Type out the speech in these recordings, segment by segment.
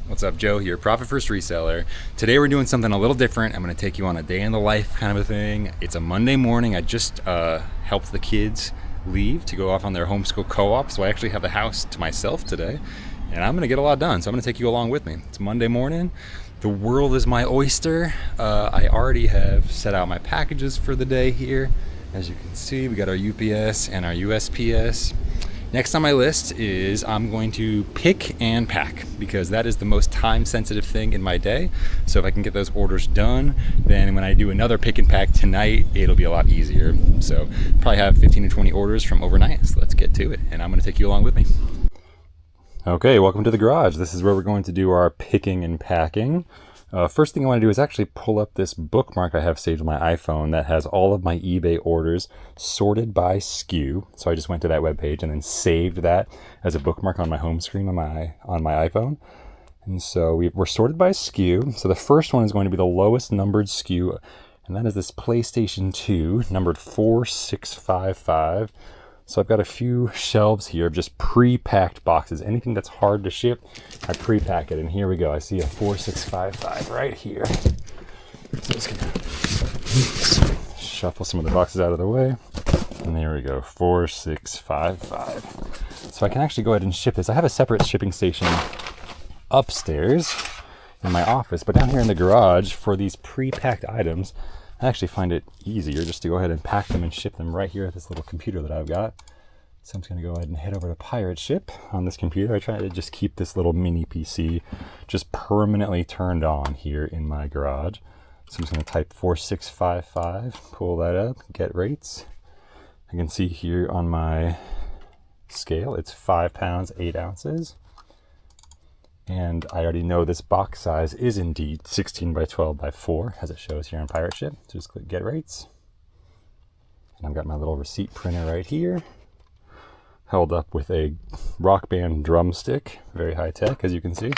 What's up, Joe here, Profit First Reseller. Today we're doing something a little different. I'm going to take you on a day in the life kind of a thing. It's a Monday morning. I just helped the kids leave to go off on their homeschool co-op, so I actually have the house to myself today, and I'm going to get a lot done, so I'm going to take you along with me. It's Monday morning. The world is my oyster. I already have set out my packages for the day here. As you can see, we got our UPS and our USPS. Next on my list is I'm going to pick and pack, because that is the most time sensitive thing in my day. So if I can get those orders done, then when I do another pick and pack tonight, it'll be a lot easier. So probably have 15 to 20 orders from overnight. So let's get to it, and I'm going to take you along with me. Okay, welcome to the garage. This is where we're going to do our picking and packing. First thing I want to do is actually pull up this bookmark I have saved on my iPhone that has all of my eBay orders sorted by SKU. So I just went to that webpage and then saved that as a bookmark on my home screen on my iPhone. And so we're sorted by SKU. So the first one is going to be the lowest numbered SKU, and that is this PlayStation 2, numbered 4655. So I've got a few shelves here of just pre-packed boxes. Anything that's hard to ship, I pre-pack it. And here we go. I see a 4655 right here. So just gonna shuffle some of the boxes out of the way. And there we go, 4655. So I can actually go ahead and ship this. I have a separate shipping station upstairs in my office, but down here in the garage for these pre-packed items, I actually find it easier just to go ahead and pack them and ship them right here at this little computer that I've got. So I'm just going to go ahead and head over to Pirate Ship on this computer. I try to just keep this little mini PC just permanently turned on here in my garage. So I'm just going to type 4655, pull that up, get rates. I can see here on my scale, it's 5 pounds, 8 ounces. And I already know this box size is indeed 16 by 12 by 4, as it shows here on Pirate Ship. So just click Get Rates. And I've got my little receipt printer right here, held up with a Rock Band drumstick, very high tech, as you can see.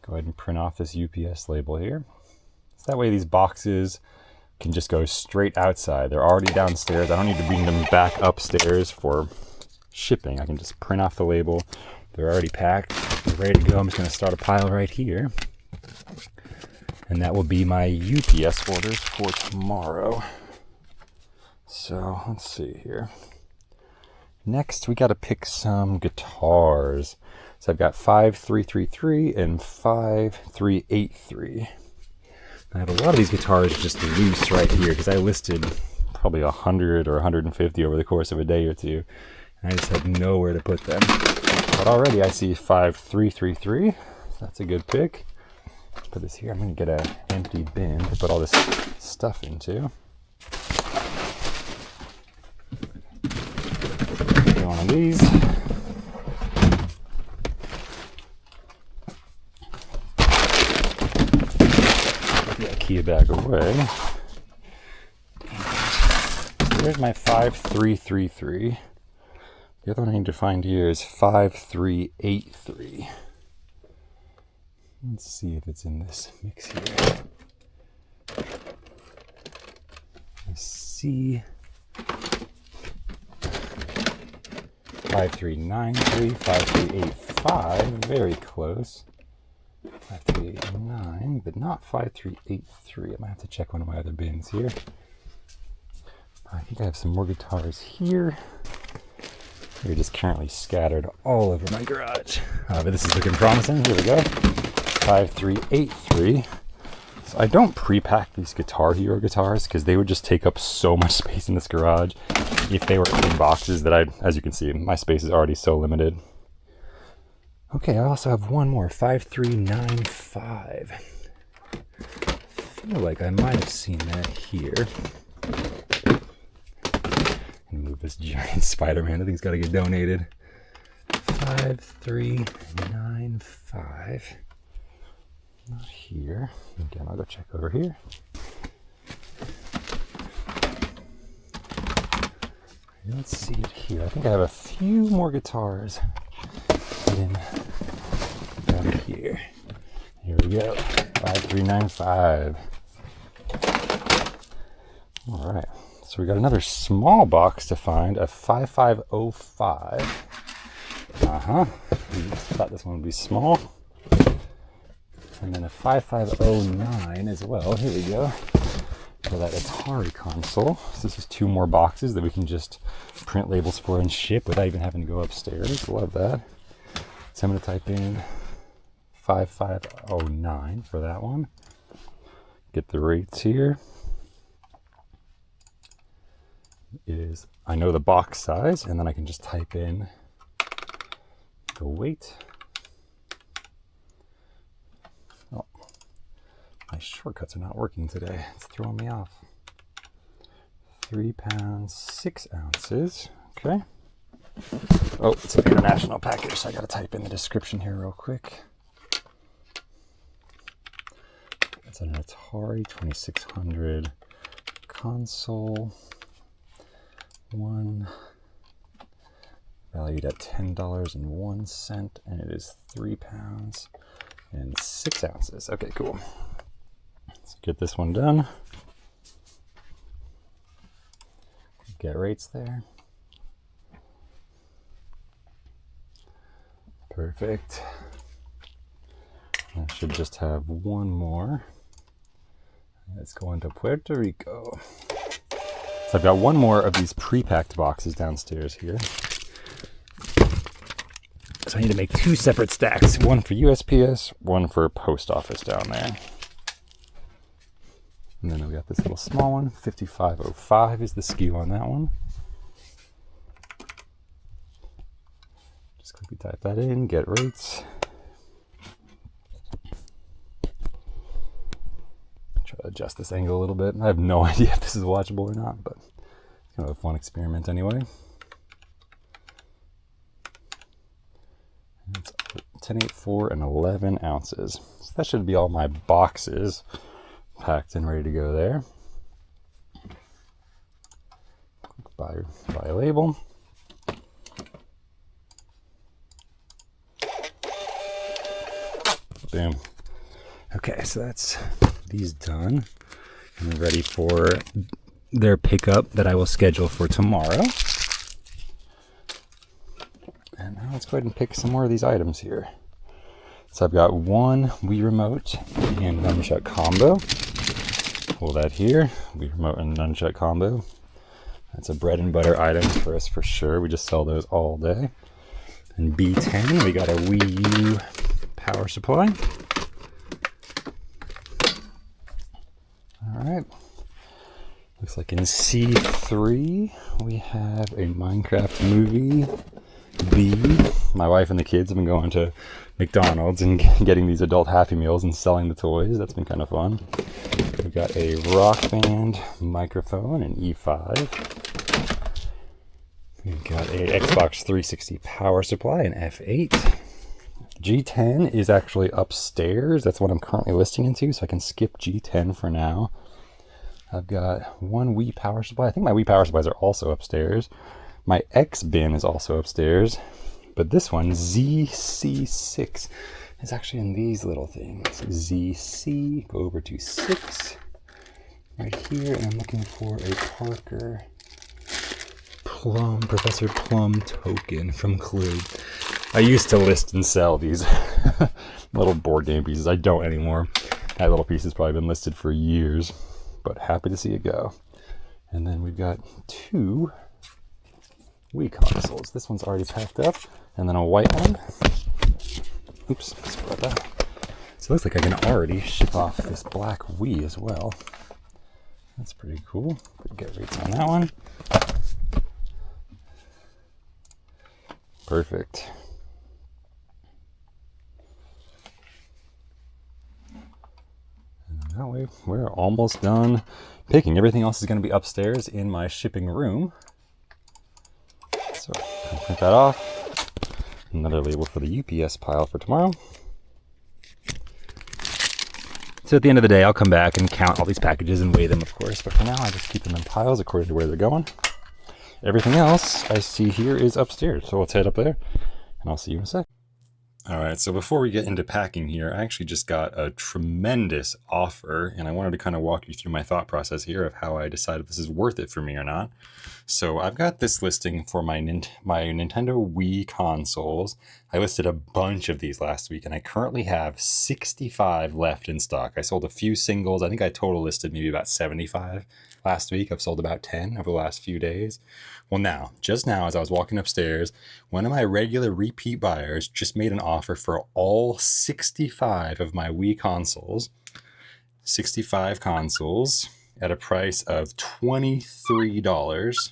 Go ahead and print off this UPS label here. So that way these boxes can just go straight outside. They're already downstairs. I don't need to bring them back upstairs for shipping. I can just print off the label. They're already packed, they're ready to go. I'm just going to start a pile right here. And that will be my UPS orders for tomorrow. So let's see here. Next, we got to pick some guitars. So I've got 5333 and 5383. I have a lot of these guitars just loose right here because I listed probably 100 or 150 over the course of a day or two. And I just had nowhere to put them. But already I see 5333. So that's a good pick. Let's put this here. I'm going to get an empty bin to put all this stuff into. Get one of these. Put the IKEA bag away. There's my 5333. The other one I need to find here is 5383. Let's see if it's in this mix here. I see 5393, 5385, very close. 5389, but not 5383. I might have to check one of my other bins here. I think I have some more guitars here. They're just currently scattered all over my garage. But this is looking promising. Here we go. 5383. So I don't pre-pack these Guitar Hero guitars because they would just take up so much space in this garage if they were in boxes that as you can see, my space is already so limited. Okay, I also have one more, 5395. I feel like I might have seen that here. And move this giant Spider-Man. I think it's got to get donated. 5395. Not here. Again, I'll go check over here. Let's see it here. I think I have a few more guitars in down here. Here we go. 5395. All right. So we got another small box to find, a 5505. Thought this one would be small. And then a 5509 as well. Here we go. For that Atari console. So this is 2 more boxes that we can just print labels for and ship without even having to go upstairs. Love that. So I'm going to type in 5509 for that one. Get the rates here. I know the box size, and then I can just type in the weight. Oh, my shortcuts are not working today. It's throwing me off. 3 pounds, 6 ounces. Okay. Oh, it's an international package, so I gotta type in the description here real quick. It's an Atari 2600 console. One valued at $10.01, and it is 3 pounds and 6 ounces. Okay, cool. Let's get this one done. Get rates there. Perfect. I should just have one more. Let's go into Puerto Rico. So I've got one more of these pre-packed boxes downstairs here. So I need to make 2 separate stacks, one for USPS, one for post office down there. And then we got this little small one, 5505 is the SKU on that one. Just quickly type that in, get rates. Try to adjust this angle a little bit. I have no idea if this is watchable or not, but it's kind of a fun experiment anyway. And it's 10.84 and 11 ounces. So that should be all my boxes packed and ready to go there. Buy a label. Boom. Okay, so that's these done. And ready for their pickup that I will schedule for tomorrow. And now let's go ahead and pick some more of these items here. So I've got one Wii Remote and nunchuck combo. Pull that here. Wii Remote and nunchuck combo. That's a bread and butter item for us for sure. We just sell those all day. And B10, we got a Wii U power supply. All right. Looks like in C3 we have a Minecraft movie. B. My wife and the kids have been going to McDonald's and getting these adult Happy Meals and selling the toys. That's been kind of fun. We've got a Rock Band microphone, an E5. We've got a Xbox 360 power supply, an F8. G10 is actually upstairs. That's what I'm currently listing into, so I can skip G10 for now. I've got one Wii power supply. I think my Wii power supplies are also upstairs. My X bin is also upstairs. But this one, ZC6, is actually in these little things. ZC, go over to 6, right here, and I'm looking for a Parker Plum, Professor Plum token from Clue. I used to list and sell these little board game pieces. I don't anymore. That little piece has probably been listed for years, but happy to see it go. And then we've got 2 Wii consoles. This one's already packed up, and then a white one. Oops, sorry about that. So it looks like I can already ship off this black Wii as well. That's pretty cool. Get rates on that one. Perfect. And that way, we're almost done picking. Everything else is going to be upstairs in my shipping room. So I'll print that off. Another label for the UPS pile for tomorrow. So at the end of the day, I'll come back and count all these packages and weigh them, of course. But for now, I just keep them in piles according to where they're going. Everything else I see here is upstairs. So let's head up there, and I'll see you in a sec. All right, so before we get into packing here, I actually just got a tremendous offer, and I wanted to kind of walk you through my thought process here of how I decide if this is worth it for me or not. So I've got this listing for my Nintendo Wii consoles. I listed a bunch of these last week, and I currently have 65 left in stock. I sold a few singles. I think I total listed maybe about 75 last week. I've sold about 10 over the last few days. Well, just now, as I was walking upstairs, one of my regular repeat buyers just made an offer for all 65 of my Wii consoles. 65 consoles at a price of $23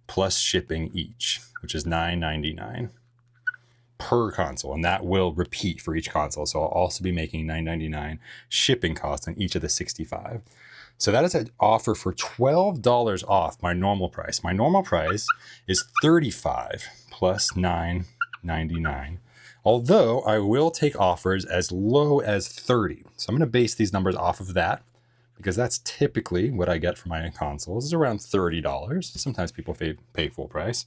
plus shipping each, which is $9.99 per console. And that will repeat for each console. So I'll also be making $9.99 shipping costs on each of the 65. So that is an offer for $12 off my normal price. My normal price is $35 plus $9.99. Although I will take offers as low as $30. So I'm going to base these numbers off of that, because that's typically what I get for my consoles, is around $30. Sometimes people pay full price.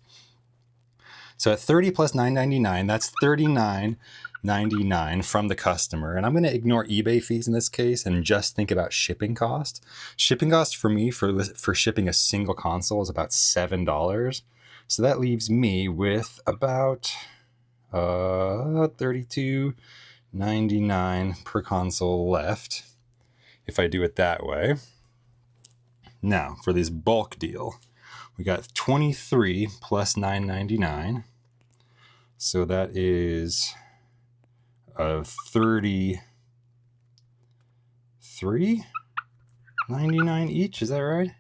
So at $30 plus $9.99, that's $39.99 from the customer. And I'm going to ignore eBay fees in this case and just think about shipping cost. Shipping cost for me for shipping a single console is about $7. So that leaves me with about $32.99 per console left if I do it that way. Now, for this bulk deal, we got 23 plus $9.99. So that is $33.99 each. Is that right?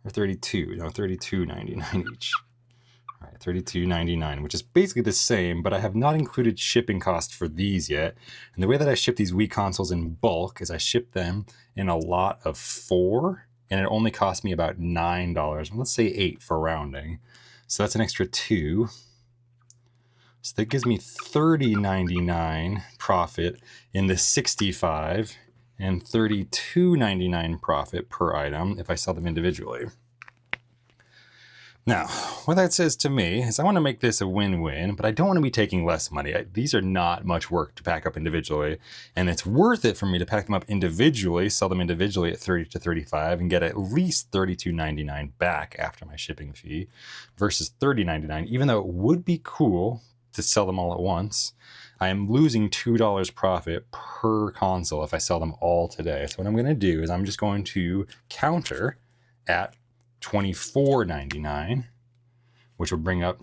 Or 32? No, $32.99 each. All right, $32.99, which is basically the same, but I have not included shipping costs for these yet. And the way that I ship these Wii consoles in bulk is I ship them in a lot of 4, and it only cost me about $9. Let's say 8 for rounding. So that's an extra 2. So that gives me $30.99 profit in the 65 and $32.99 profit per item if I sell them individually. Now, what that says to me is I want to make this a win-win, but I don't want to be taking less money. These are not much work to pack up individually, and it's worth it for me to pack them up individually, sell them individually at $30 to $35, and get at least $32.99 back after my shipping fee versus $30.99, even though it would be cool to sell them all at once. I am losing $2 profit per console if I sell them all today. So what I'm going to do is I'm just going to counter at $24.99, which will bring up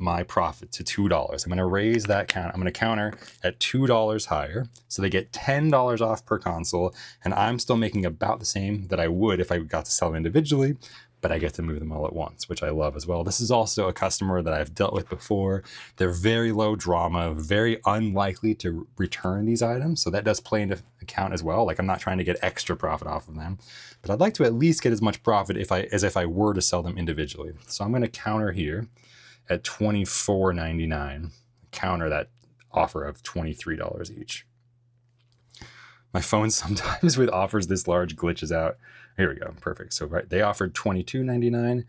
my profit to $2. I'm going to raise that count. I'm going to counter at $2 higher, so they get $10 off per console, and I'm still making about the same that I would if I got to sell them individually, but I get to move them all at once, which I love as well. This is also a customer that I've dealt with before. They're very low drama, very unlikely to return these items. So that does play into account as well. Like, I'm not trying to get extra profit off of them, but I'd like to at least get as much profit as if I were to sell them individually. So I'm going to counter here at $24.99, counter that offer of $23 each. My phone sometimes with offers this large glitches out. Here we go. Perfect. So right, they offered $22.99.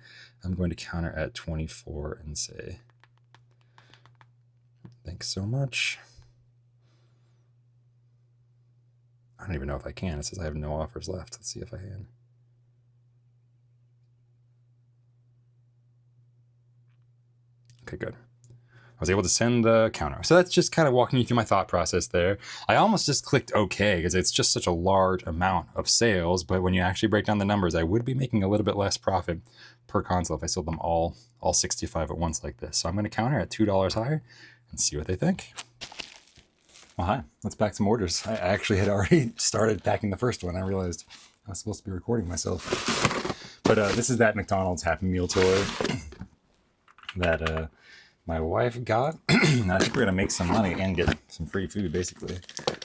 I'm going to counter at $24 and say, thanks so much. I don't even know if I can. It says I have no offers left. Let's see if I can. Okay, good. I was able to send the counter. So that's just kind of walking you through my thought process there. I almost just clicked OK because it's just such a large amount of sales. But when you actually break down the numbers, I would be making a little bit less profit per console if I sold them all 65 at once like this. So I'm going to counter at $2 higher and see what they think. Well, hi, let's pack some orders. I actually had already started packing the first one. I realized I was supposed to be recording myself. But this is that McDonald's Happy Meal toy that my wife got. And I think we're gonna make some money and get some free food, basically.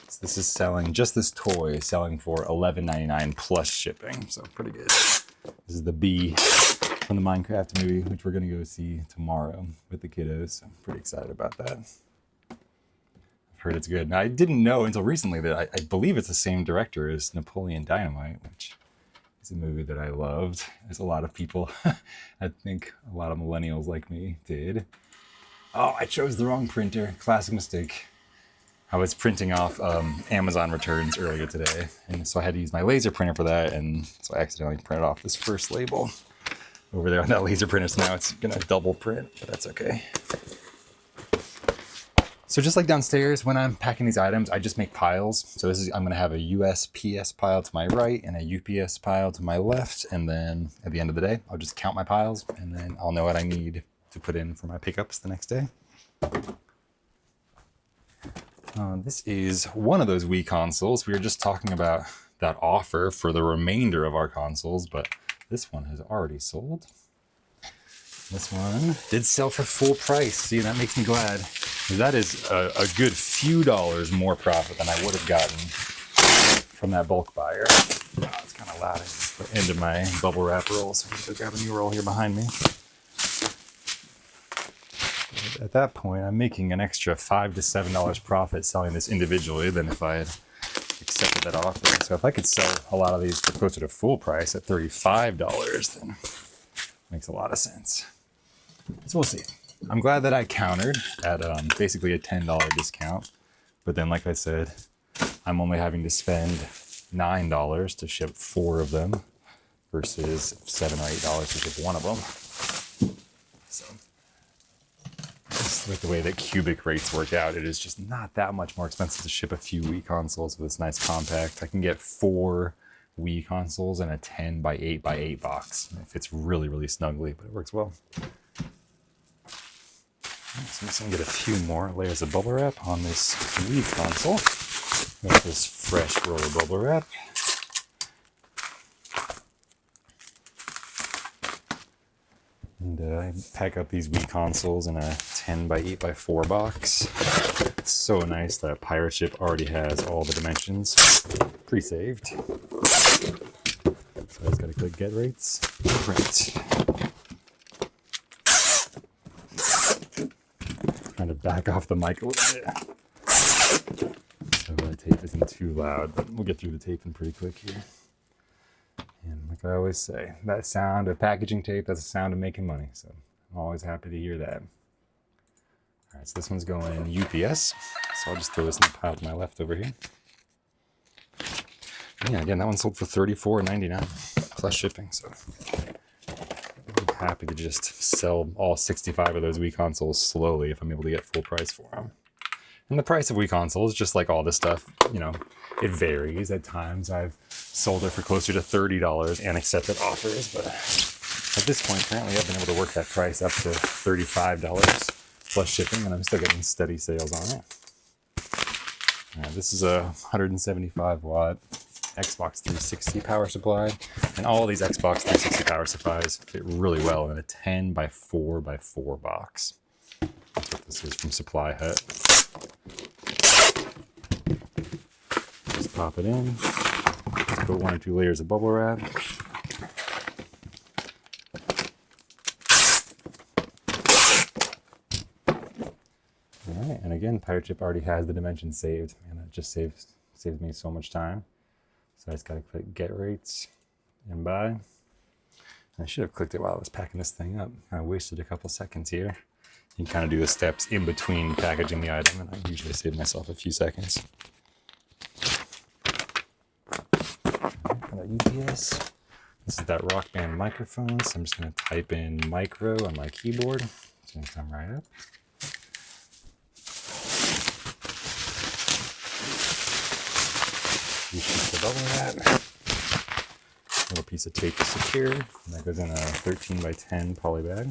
So this is selling, just this toy is selling for $11.99 plus shipping, so pretty good. This is the bee from the Minecraft movie, which we're gonna go see tomorrow with the kiddos. So I'm pretty excited about that. I've heard it's good. Now, I didn't know until recently that I believe it's the same director as Napoleon Dynamite, which is a movie that I loved, as a lot of people, I think a lot of millennials like me did. Oh, I chose the wrong printer. Classic mistake. I was printing off Amazon returns earlier today, and so I had to use my laser printer for that, and so I accidentally printed off this first label over there on that laser printer, so now it's gonna double print, but that's okay. So just like downstairs, when I'm packing these items, I just make piles. So I'm gonna have a USPS pile to my right and a UPS pile to my left, and then at the end of the day, I'll just count my piles, and then I'll know what I need to put in for my pickups the next day. This is one of those Wii consoles. We were just talking about that offer for the remainder of our consoles, but this one has already sold. This one did sell for full price. See, that makes me glad. That is a good few dollars more profit than I would have gotten from that bulk buyer. Oh, it's kind of loud. It's the end of my bubble wrap roll, so I'm going to grab a new roll here behind me. At that point, I'm making an extra $5 to $7 profit selling this individually than if I had accepted that offer. So if I could sell a lot of these for closer to full price at $35, then it makes a lot of sense. So we'll see. I'm glad that I countered at basically a $10 discount. But then, like I said, I'm only having to spend $9 to ship 4 of them versus $7 or $8 to ship one of them. So just with the way that cubic rates work out, it is just not that much more expensive to ship a few Wii consoles with this nice compact. I can get 4 Wii consoles in a 10 by 8 by 8 box. It fits really, really snugly, but it works well. So I'm just going to get a few more layers of bubble wrap on this Wii console with this fresh roll of bubble wrap. And I pack up these Wii consoles in a 10 by 8 by 4 box. It's so nice that Pirate Ship already has all the dimensions pre-saved. So I just gotta click get rates, print. Trying to back off the mic a little bit. So the tape isn't too loud, but we'll get through the taping pretty quick here. And like I always say, that sound of packaging tape, that's the sound of making money. So I'm always happy to hear that. All right, so this one's going UPS. So I'll just throw this in the pile to my left over here. Yeah, again, that one sold for $34.99 plus shipping. So I'm happy to just sell all 65 of those Wii consoles slowly if I'm able to get full price for them. And the price of Wii consoles, just like all this stuff, you know, it varies. At times I've sold it for closer to $30 and accepted offers, but at this point, currently I've been able to work that price up to $35 plus shipping, and I'm still getting steady sales on it. This is a 175 watt Xbox 360 power supply, and all these Xbox 360 power supplies fit really well in a 10 by 4 by 4 box. That's what this is from Supply Hut. Just pop it in. Just put 1 or 2 layers of bubble wrap. Alright, and again, Pirate Ship already has the dimensions saved, and it just saves me so much time. So I just gotta click get rates and buy. And I should have clicked it while I was packing this thing up. I wasted a couple seconds here. You can kind of do the steps in between packaging the item, and I usually save myself a few seconds. UPS. This is that Rock Band microphone, so I'm just going to type in micro on my keyboard. It's going to come right up. Piece of bubble wrap. Little piece of tape to secure. And that goes in a 13 by 10 poly bag.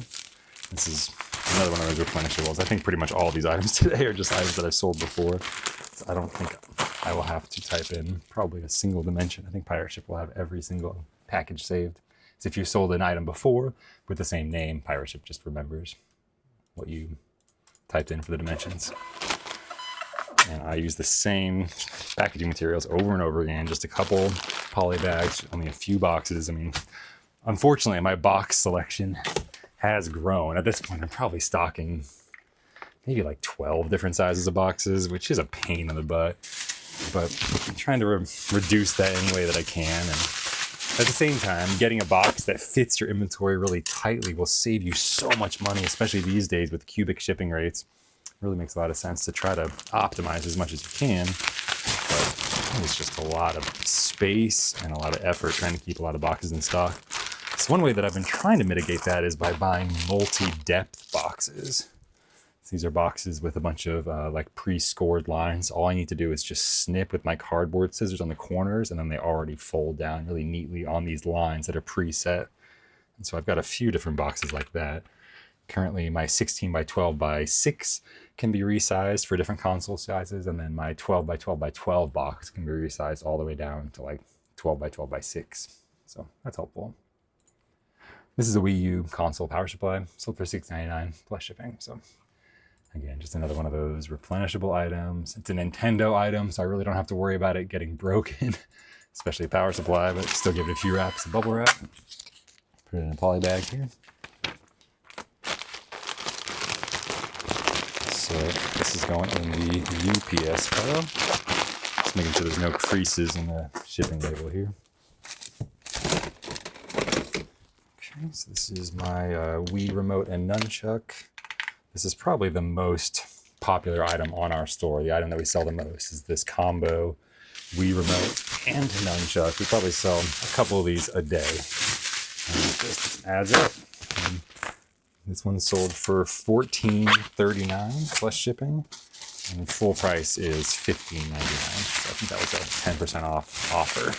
This is another one of those replenishables. I think pretty much all of these items today are just items that I've sold before. So I don't think I will have to type in probably a single dimension. I think Pirate Ship will have every single package saved. So if you sold an item before with the same name, Pirate Ship just remembers what you typed in for the dimensions. And I use the same packaging materials over and over again, just a couple poly bags, only a few boxes. I mean, unfortunately, my box selection has grown. At this point, I'm probably stocking maybe like 12 different sizes of boxes, which is a pain in the butt. But I'm trying to reduce that any way that I can. And At the same time, getting a box that fits your inventory really tightly will save you so much money, especially these days with cubic shipping rates. It really makes a lot of sense to try to optimize as much as you can, but it's just a lot of space and a lot of effort trying to keep a lot of boxes in stock. So one way that I've been trying to mitigate that is by buying multi-depth boxes. These are boxes with a bunch of like pre-scored lines. All I need to do is just snip with my cardboard scissors on the corners, and then they already fold down really neatly on these lines that are preset. And so I've got a few different boxes like that. Currently my 16 by 12 by 6 can be resized for different console sizes, and then my 12 by 12 by 12 box can be resized all the way down to like 12 by 12 by 6. So that's helpful. This is a Wii U console power supply, sold for $6.99 plus shipping. So again, just another one of those replenishable items. It's a Nintendo item, so I really don't have to worry about it getting broken, especially a power supply, but still give it a few wraps of bubble wrap. Put it in a poly bag here. So this is going in the UPS pile. Just making sure there's no creases in the shipping label here. Okay, so this is my Wii remote and nunchuck. This is probably the most popular item on our store. The item that we sell the most is this combo Wii remote and nunchuck. We probably sell a couple of these a day. And it just adds up. And this one sold for $14.39 plus shipping. And full price is $15.99. So I think that was a 10% off offer.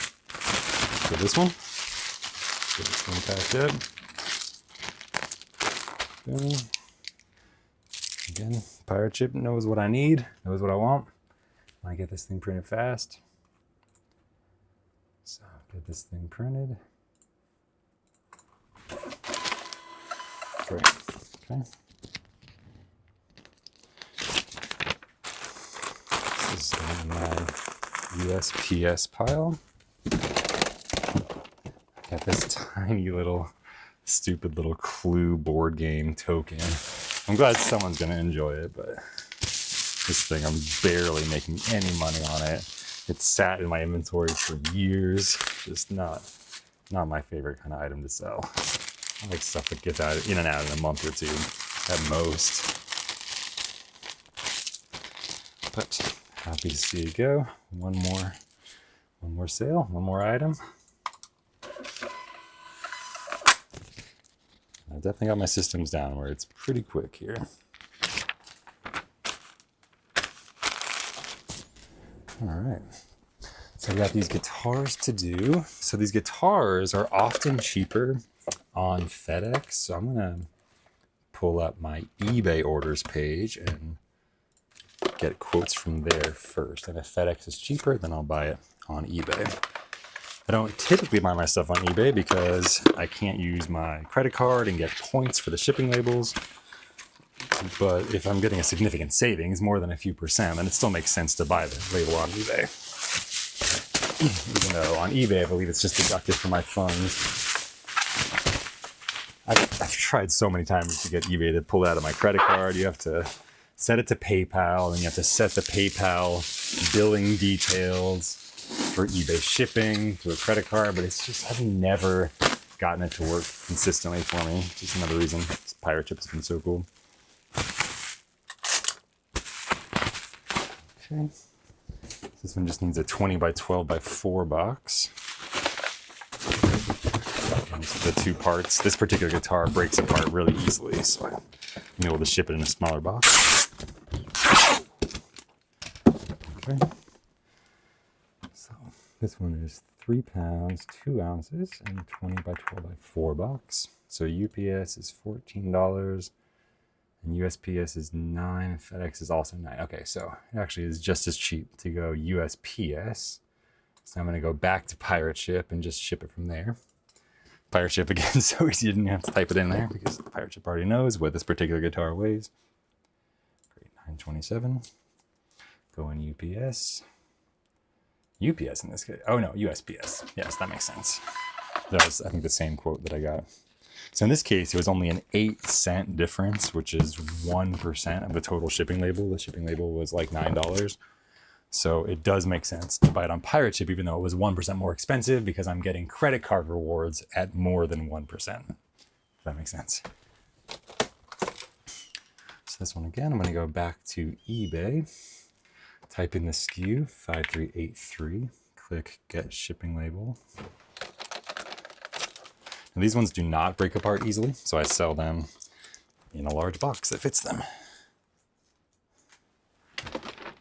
So this one. Get this one packed up. Boom. Again, Pirate Chip knows what I need, knows what I want. I get this thing printed fast. So get this thing printed. Great. Okay. This is in my USPS pile. Got this tiny little, stupid little Clue board game token. I'm glad someone's going to enjoy it, but this thing, I'm barely making any money on it. It's sat in my inventory for years. Just not my favorite kind of item to sell. I like stuff that gets out in and out in a month or two at most. But happy to see it go. One more sale, one more item. I've definitely got my systems down where it's pretty quick here. All right. So I've got these guitars to do. So these guitars are often cheaper on FedEx. So I'm going to pull up my eBay orders page and get quotes from there first. And if FedEx is cheaper, then I'll buy it on eBay. I don't typically buy my stuff on eBay because I can't use my credit card and get points for the shipping labels. But if I'm getting a significant savings, more than a few percent, then it still makes sense to buy the label on eBay. Even though on eBay, I believe it's just deducted from my funds. I've tried so many times to get eBay to pull it out of my credit card. You have to set it to PayPal, and you have to set the PayPal billing details for eBay shipping to a credit card, but it's just, I've never gotten it to work consistently for me. Just another reason this Pirate Chip has been so cool. Okay. This one just needs a 20 by 12 by 4 box. And the two parts, this particular guitar breaks apart really easily, so I'm able to ship it in a smaller box. Okay. So this one is 3 pounds, 2 ounces, and 20 by 12 by 4 box. So UPS is $14, and USPS is $9, and FedEx is also $9. Okay, so it actually is just as cheap to go USPS. So I'm going to go back to Pirate Ship and just ship it from there. Pirate Ship again, so easy you didn't have to type it in there because the Pirate Ship already knows what this particular guitar weighs. Great, $9.27. Go in UPS. UPS in this case. Oh no, USPS. Yes, that makes sense. That was, I think, the same quote that I got. So in this case, it was only an 8-cent difference, which is 1% of the total shipping label. The shipping label was like $9. So it does make sense to buy it on Pirate Ship, even though it was 1% more expensive, because I'm getting credit card rewards at more than 1%. If that makes sense. So this one again, I'm going to go back to eBay, type in the SKU 5383, click Get Shipping Label. And these ones do not break apart easily, so I sell them in a large box that fits them.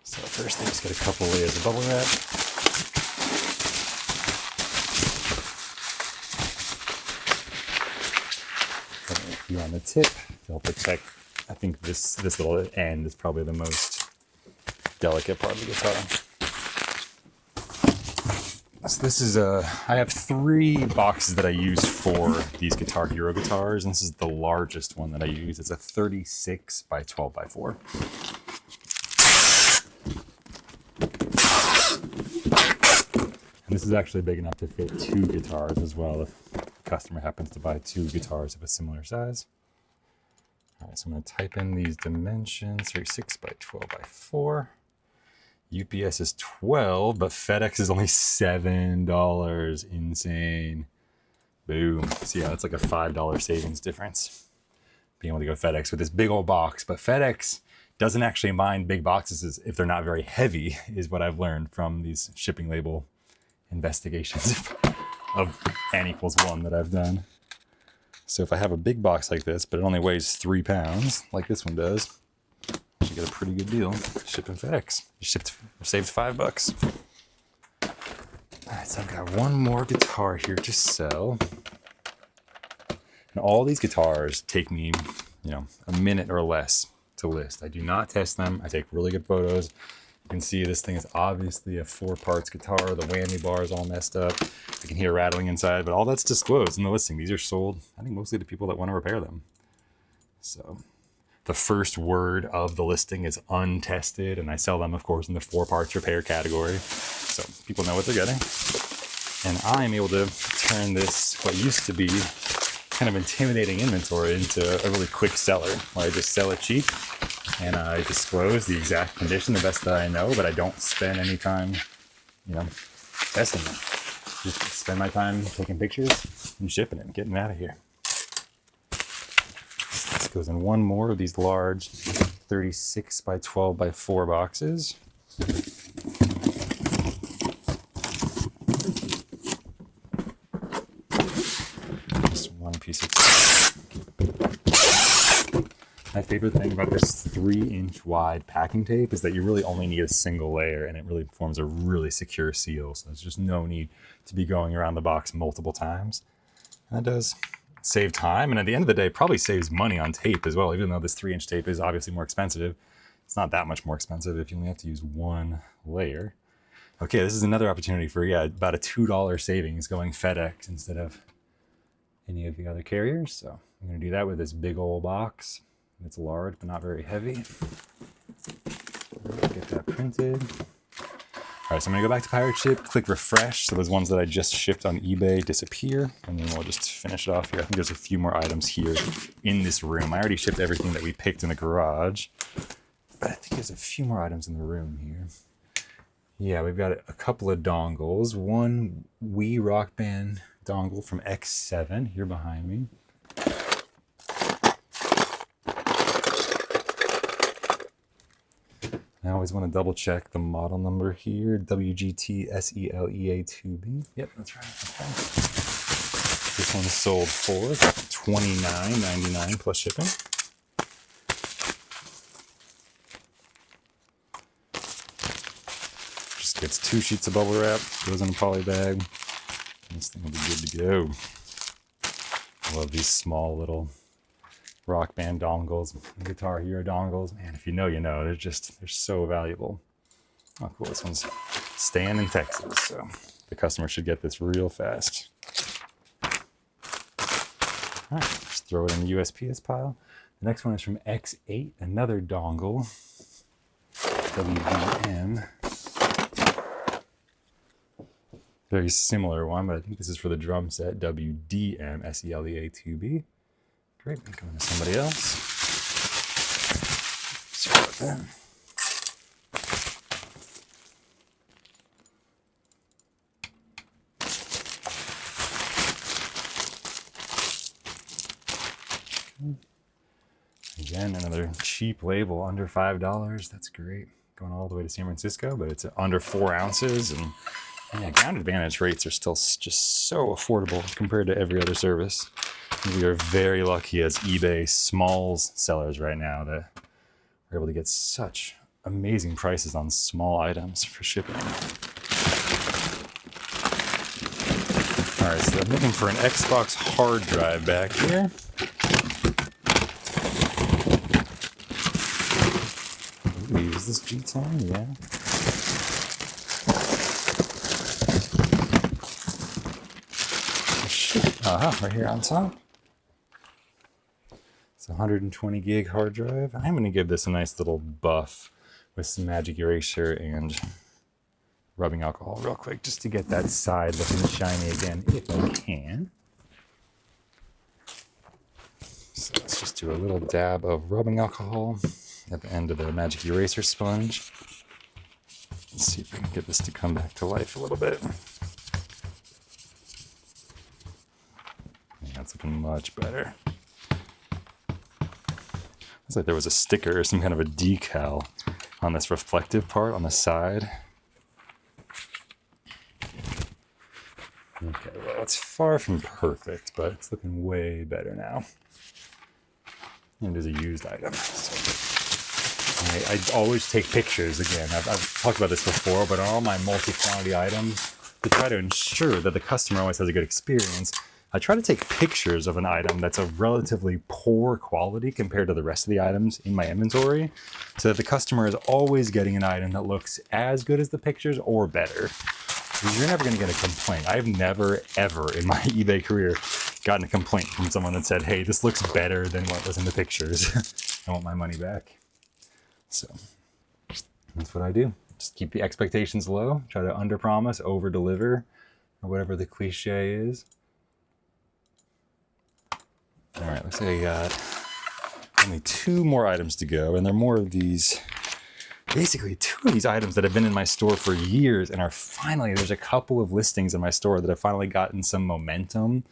So first, they just get a couple layers of bubble wrap. Put a few on the tip to help protect. I think this little end is probably the most delicate part of the guitar. So this is I have 3 boxes that I use for these Guitar Hero guitars, and this is the largest one that I use. It's a 36 by 12 by 4. And this is actually big enough to fit 2 guitars as well, if the customer happens to buy 2 guitars of a similar size. All right, so I'm going to type in these dimensions, 36 by 12 by 4. UPS is 12, but FedEx is only $7. Insane. Boom. So yeah, that's like a $5 savings difference, being able to go FedEx with this big old box. But FedEx doesn't actually mind big boxes if they're not very heavy, is what I've learned from these shipping label investigations of N=1 that I've done. So if I have a big box like this, but it only weighs 3 pounds, like this one does, I should get a pretty good deal shipping FedEx. Saved $5. All right, so I've got one more guitar here to sell. And all these guitars take me, a minute or less to list. I do not test them. I take really good photos. You can see this thing is obviously a 4-parts guitar. The whammy bar is all messed up. You can hear rattling inside, but all that's disclosed in the listing. These are sold, I think, mostly to people that want to repair them. So the first word of the listing is untested, and I sell them, of course, in the 4-parts repair category. So people know what they're getting. And I am able to turn this, what used to be kind of intimidating inventory, into a really quick seller, where I just sell it cheap and I disclose the exact condition the best that I know, but I don't spend any time, testing them. Just spend my time taking pictures and shipping it and getting it out of here. This goes in one more of these large 36 by 12 by 4 boxes. Just one piece of My favorite thing about this 3-inch wide packing tape is that you really only need a single layer, and it really forms a really secure seal. So there's just no need to be going around the box multiple times. And that does save time, and at the end of the day, probably saves money on tape as well. Even though this 3-inch tape is obviously more expensive, it's not that much more expensive if you only have to use one layer. Okay, this is another opportunity for, about a $2 savings going FedEx instead of any of the other carriers. So I'm going to do that with this big old box. It's large, but not very heavy. Get that printed. All right, so I'm gonna go back to Pirate Ship, click refresh, so those ones that I just shipped on eBay disappear, and then we'll just finish it off here. I think there's a few more items here in this room. I already shipped everything that we picked in the garage, but I think there's a few more items in the room here. Yeah, we've got a couple of dongles. One Wii Rock Band dongle from X7 here behind me. I always want to double check the model number here, WGT SELEA2B. Yep, that's right. Okay. This one sold for $29.99 plus shipping. Just gets 2 sheets of bubble wrap, goes in a poly bag, and this thing will be good to go. I love these small little Rock Band dongles, Guitar Hero dongles. Man, if you know, you know. They're so valuable. Oh, cool. This one's staying in Texas, so the customer should get this real fast. All right, just throw it in the USPS pile. The next one is from X8, another dongle, WDM. Very similar one, but I think this is for the drum set, WDM SELEA2B. Great, I'm going to somebody else. Sorry about that. Again, another cheap label, under $5. That's great. Going all the way to San Francisco, but it's under 4 ounces. And yeah, Ground Advantage rates are still just so affordable compared to every other service. We are very lucky as eBay smalls sellers right now that we're able to get such amazing prices on small items for shipping. All right, so I'm looking for an Xbox hard drive back here. Ooh, is this G10? Yeah. Aha, right here on top. It's a 120 gig hard drive. I'm going to give this a nice little buff with some magic eraser and rubbing alcohol real quick just to get that side looking shiny again if I can. So let's just do a little dab of rubbing alcohol at the end of the magic eraser sponge. Let's see if we can get this to come back to life a little bit. Yeah, it's looking much better. Looks like there was a sticker or some kind of a decal on this reflective part on the side. Okay, well, it's far from perfect, but it's looking way better now. And it is a used item. So I always take pictures again. I've talked about this before, but on all my multi-quantity items, to try to ensure that the customer always has a good experience, I try to take pictures of an item that's of relatively poor quality compared to the rest of the items in my inventory, so that the customer is always getting an item that looks as good as the pictures or better. You're never going to get a complaint. I've never, ever in my eBay career gotten a complaint from someone that said, hey, this looks better than what was in the pictures. I want my money back. So that's what I do. Just keep the expectations low. Try to underpromise, overdeliver, or whatever the cliche is. All right, looks like I got only 2 more items to go, and they're more of these. Basically 2 of these items that have been in my store for years and are finally, there's a couple of listings in my store that have finally gotten some momentum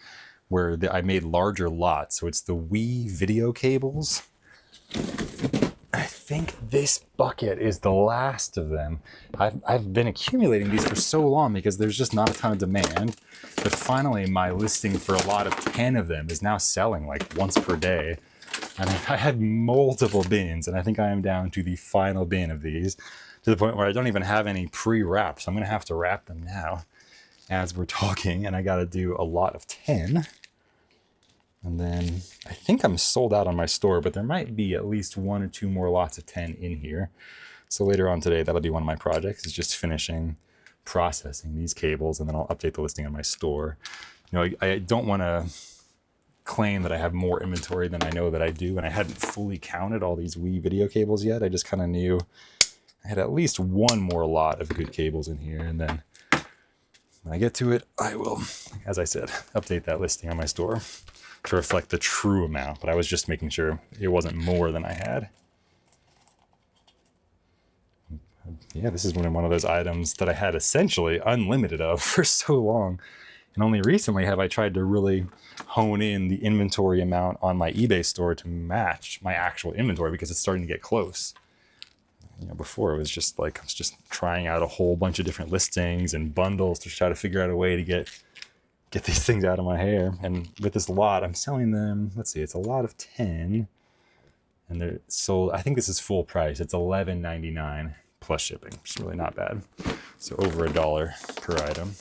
where I made larger lots. So it's the Wii video cables. I think this bucket is the last of them. I've been accumulating these for so long because there's just not a ton of demand. But finally my listing for a lot of 10 of them is now selling like once per day. And I had multiple bins, and I think I am down to the final bin of these, to the point where I don't even have any pre-wraps. So I'm going to have to wrap them now as we're talking, and I got to do a lot of 10. And then I think I'm sold out on my store, but there might be at least 1 or 2 more lots of 10 in here. So later on today, that'll be one of my projects, is just finishing processing these cables, and then I'll update the listing on my store. You know, I don't want to claim that I have more inventory than I know that I do, and I hadn't fully counted all these Wii video cables yet. I just kind of knew I had at least 1 more lot of good cables in here, and then when I get to it, I will, as I said, update that listing on my store to reflect the true amount, but I was just making sure it wasn't more than I had. Yeah, this is one of those items that I had essentially unlimited of for so long. And only recently have I tried to really hone in the inventory amount on my eBay store to match my actual inventory, because it's starting to get close. You know, before it was just like I was just trying out a whole bunch of different listings and bundles to try to figure out a way to get these things out of my hair. And with this lot, I'm selling them, let's see, it's a lot of 10, and they're sold, I think this is full price. It's $11.99 plus shipping, which is really not bad. So over $1 per item.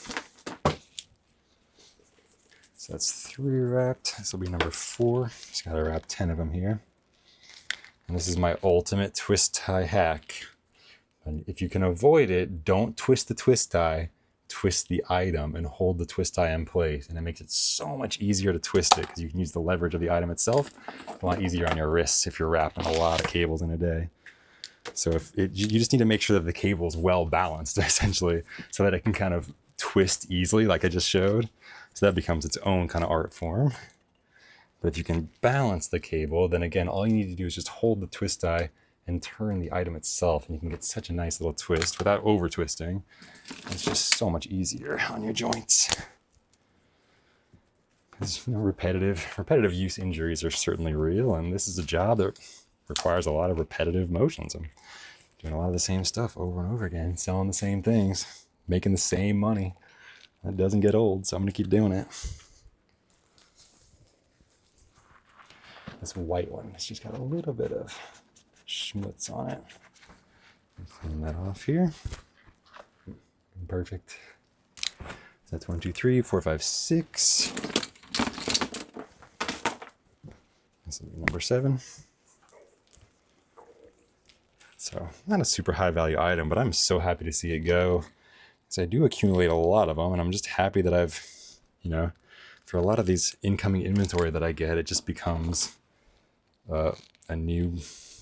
So that's 3 wrapped. This will be number 4. Just gotta wrap 10 of them here. And this is my ultimate twist tie hack. And if you can avoid it, don't twist the twist tie, twist the item and hold the twist tie in place. And it makes it so much easier to twist it because you can use the leverage of the item itself. A lot easier on your wrists if you're wrapping a lot of cables in a day. So you just need to make sure that the cable is well balanced, essentially, so that it can kind of twist easily like I just showed. So that becomes its own kind of art form. But if you can balance the cable, then again, all you need to do is just hold the twist tie and turn the item itself, and you can get such a nice little twist without over twisting. It's just so much easier on your joints. Because repetitive use injuries are certainly real, and this is a job that requires a lot of repetitive motions. I'm doing a lot of the same stuff over and over again, selling the same things, making the same money. That doesn't get old, so I'm gonna keep doing it. This white one, it's just got a little bit of schmutz on it. Clean that off here. Perfect. So that's 1, 2, 3, 4, 5, 6. This will be number 7. So not a super high value item, but I'm so happy to see it go. Because I do accumulate a lot of them, and I'm just happy that I've, for a lot of these incoming inventory that I get, it just becomes a new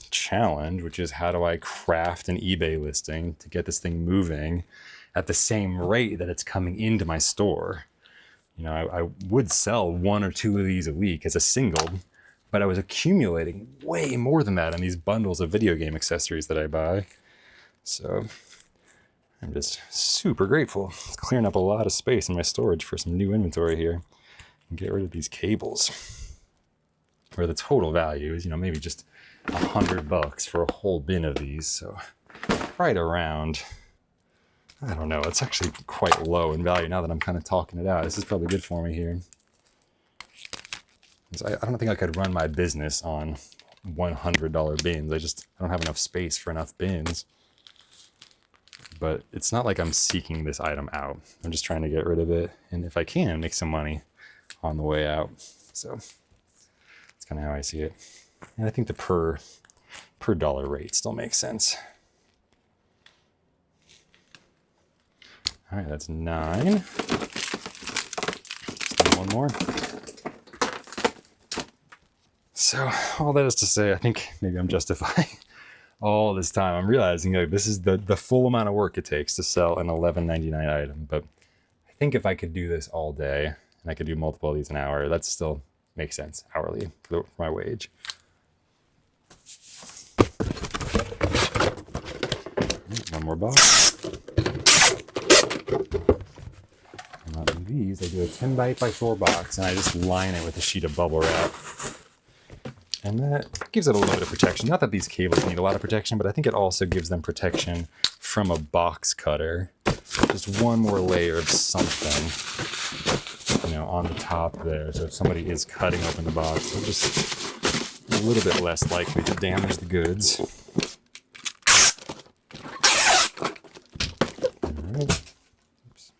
challenge, which is how do I craft an eBay listing to get this thing moving at the same rate that it's coming into my store. I would sell 1 or 2 of these a week as a single, but I was accumulating way more than that in these bundles of video game accessories that I buy. So I'm just super grateful. It's clearing up a lot of space in my storage for some new inventory here. And get rid of these cables, where the total value is, maybe just $100 for a whole bin of these. So right around, I don't know, it's actually quite low in value now that I'm kind of talking it out. This is probably good for me here. I don't think I could run my business on $100 bins. I don't have enough space for enough bins. But it's not like I'm seeking this item out. I'm just trying to get rid of it, and if I can, make some money on the way out. So that's kind of how I see it. And I think the per dollar rate still makes sense. All right, that's 9. Just one more. So all that is to say, I think maybe I'm justifying all this time. I'm realizing this is the full amount of work it takes to sell an $11.99 item. But I think if I could do this all day, and I could do multiple of these an hour, that still makes sense hourly for my wage. One more box. And on these, I do a 10 by 8 by 4 box, and I just line it with a sheet of bubble wrap. And that gives it a little bit of protection. Not that these cables need a lot of protection, but I think it also gives them protection from a box cutter. Just one more layer of something, on the top there. So if somebody is cutting open the box, they're just a little bit less likely to damage the goods. All right. Oops.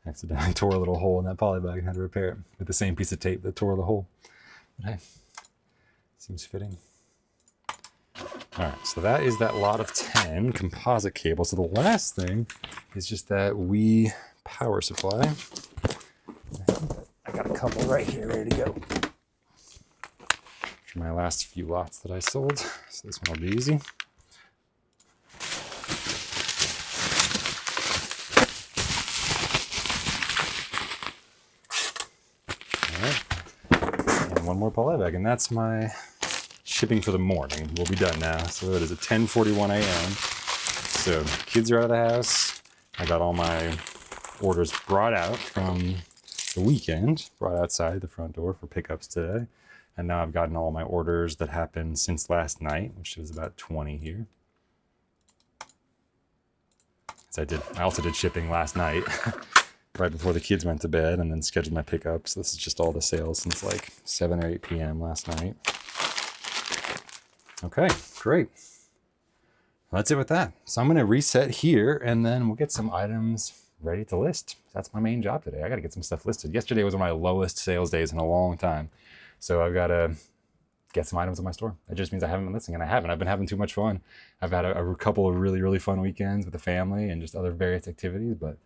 Accidentally tore a little hole in that poly bag and had to repair it with the same piece of tape that tore the hole. But hey, seems fitting. All right, so that is that lot of 10 composite cables. So the last thing is just that Wii power supply. I think that I got a couple right here ready to go for my last few lots that I sold. So this one will be easy. One more poly bag, and that's my shipping for the morning. We'll be done now. So it is at 10:41 a.m. So kids are out of the house. I got all my orders brought out from the weekend, brought outside the front door for pickups today. And now I've gotten all my orders that happened since last night, which was about 20 here. So I also did shipping last night. Right before the kids went to bed, and then scheduled my pickups. So this is just all the sales since like 7 or 8 p.m. last night. Okay, great. Well, that's it with that. So I'm going to reset here, and then we'll get some items ready to list. That's my main job today. I got to get some stuff listed. Yesterday was one of my lowest sales days in a long time. So I've got to get some items in my store. It just means I haven't been listing, and I haven't. I've been having too much fun. I've had a couple of really, really fun weekends with the family and just other various activities, but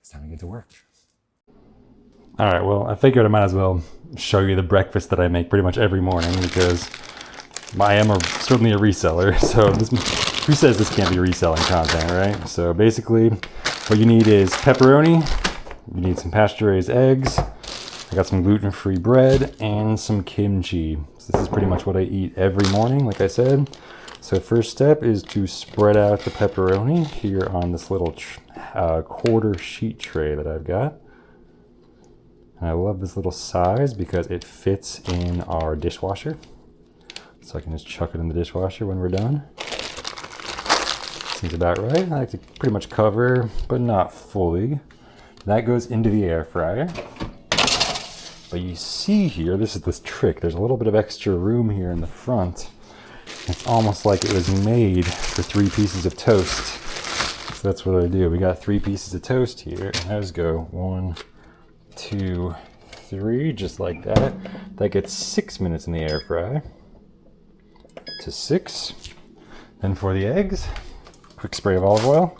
it's time to get to work. All right, well, I figured I might as well show you the breakfast that I make pretty much every morning, because I am certainly a reseller. So who says this can't be reselling content, right? So basically what you need is pepperoni, you need some pasture-raised eggs, I got some gluten-free bread and some kimchi. So this is pretty much what I eat every morning, like I said. So first step is to spread out the pepperoni here on this little quarter sheet tray that I've got. And I love this little size because it fits in our dishwasher. So I can just chuck it in the dishwasher when we're done. Seems about right. I like to pretty much cover, but not fully. That goes into the air fryer. But you see here, this is this trick. There's a little bit of extra room here in the front. It's almost like it was made for 3 pieces of toast. So that's what I do. We got 3 pieces of toast here, and those go 1, 2, 3, just like that. That gets 6 minutes in the air fry. To 6. Then for the eggs, quick spray of olive oil.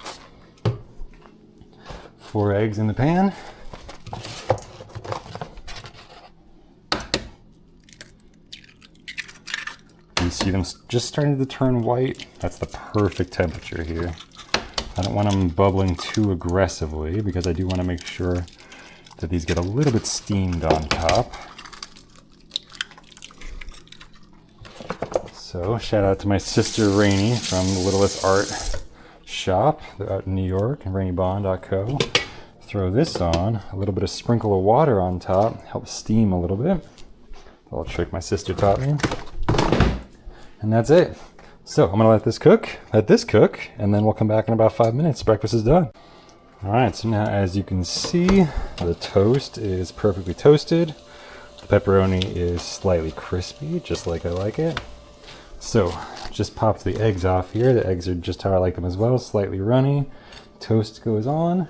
4 eggs in the pan. You see them just starting to turn white. That's the perfect temperature here. I don't want them bubbling too aggressively because I do want to make sure that these get a little bit steamed on top. So shout out to my sister Rainey from the Littlest Art Shop. They're out in New York, rainybond.co. Throw this on, a little bit of sprinkle of water on top, help steam a little bit. A little trick my sister taught me. And that's it. So I'm gonna let this cook, and then we'll come back in about 5 minutes. Breakfast is done. All right, so now as you can see, the toast is perfectly toasted. The pepperoni is slightly crispy, just like I like it. So just popped the eggs off here. The eggs are just how I like them as well, slightly runny. Toast goes on.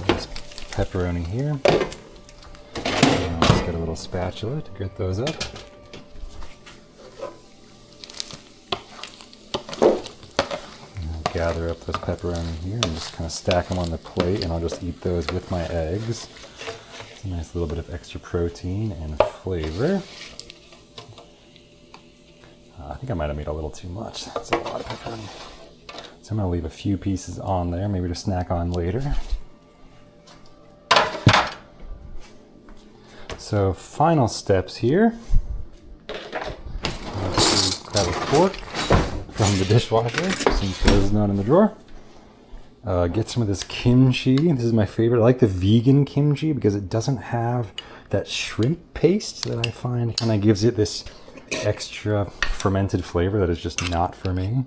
This pepperoni here. And let's get a little spatula to get those up. Gather up those pepperoni here and just kind of stack them on the plate, and I'll just eat those with my eggs. It's a nice little bit of extra protein and flavor. I think I might have made a little too much. That's a lot of pepperoni. So I'm going to leave a few pieces on there, maybe to snack on later. So final steps here. Let's grab a fork from the dishwasher, since this is not in the drawer. Get some of this kimchi. This is my favorite. I like the vegan kimchi because it doesn't have that shrimp paste that I find kind of gives it this extra fermented flavor that is just not for me.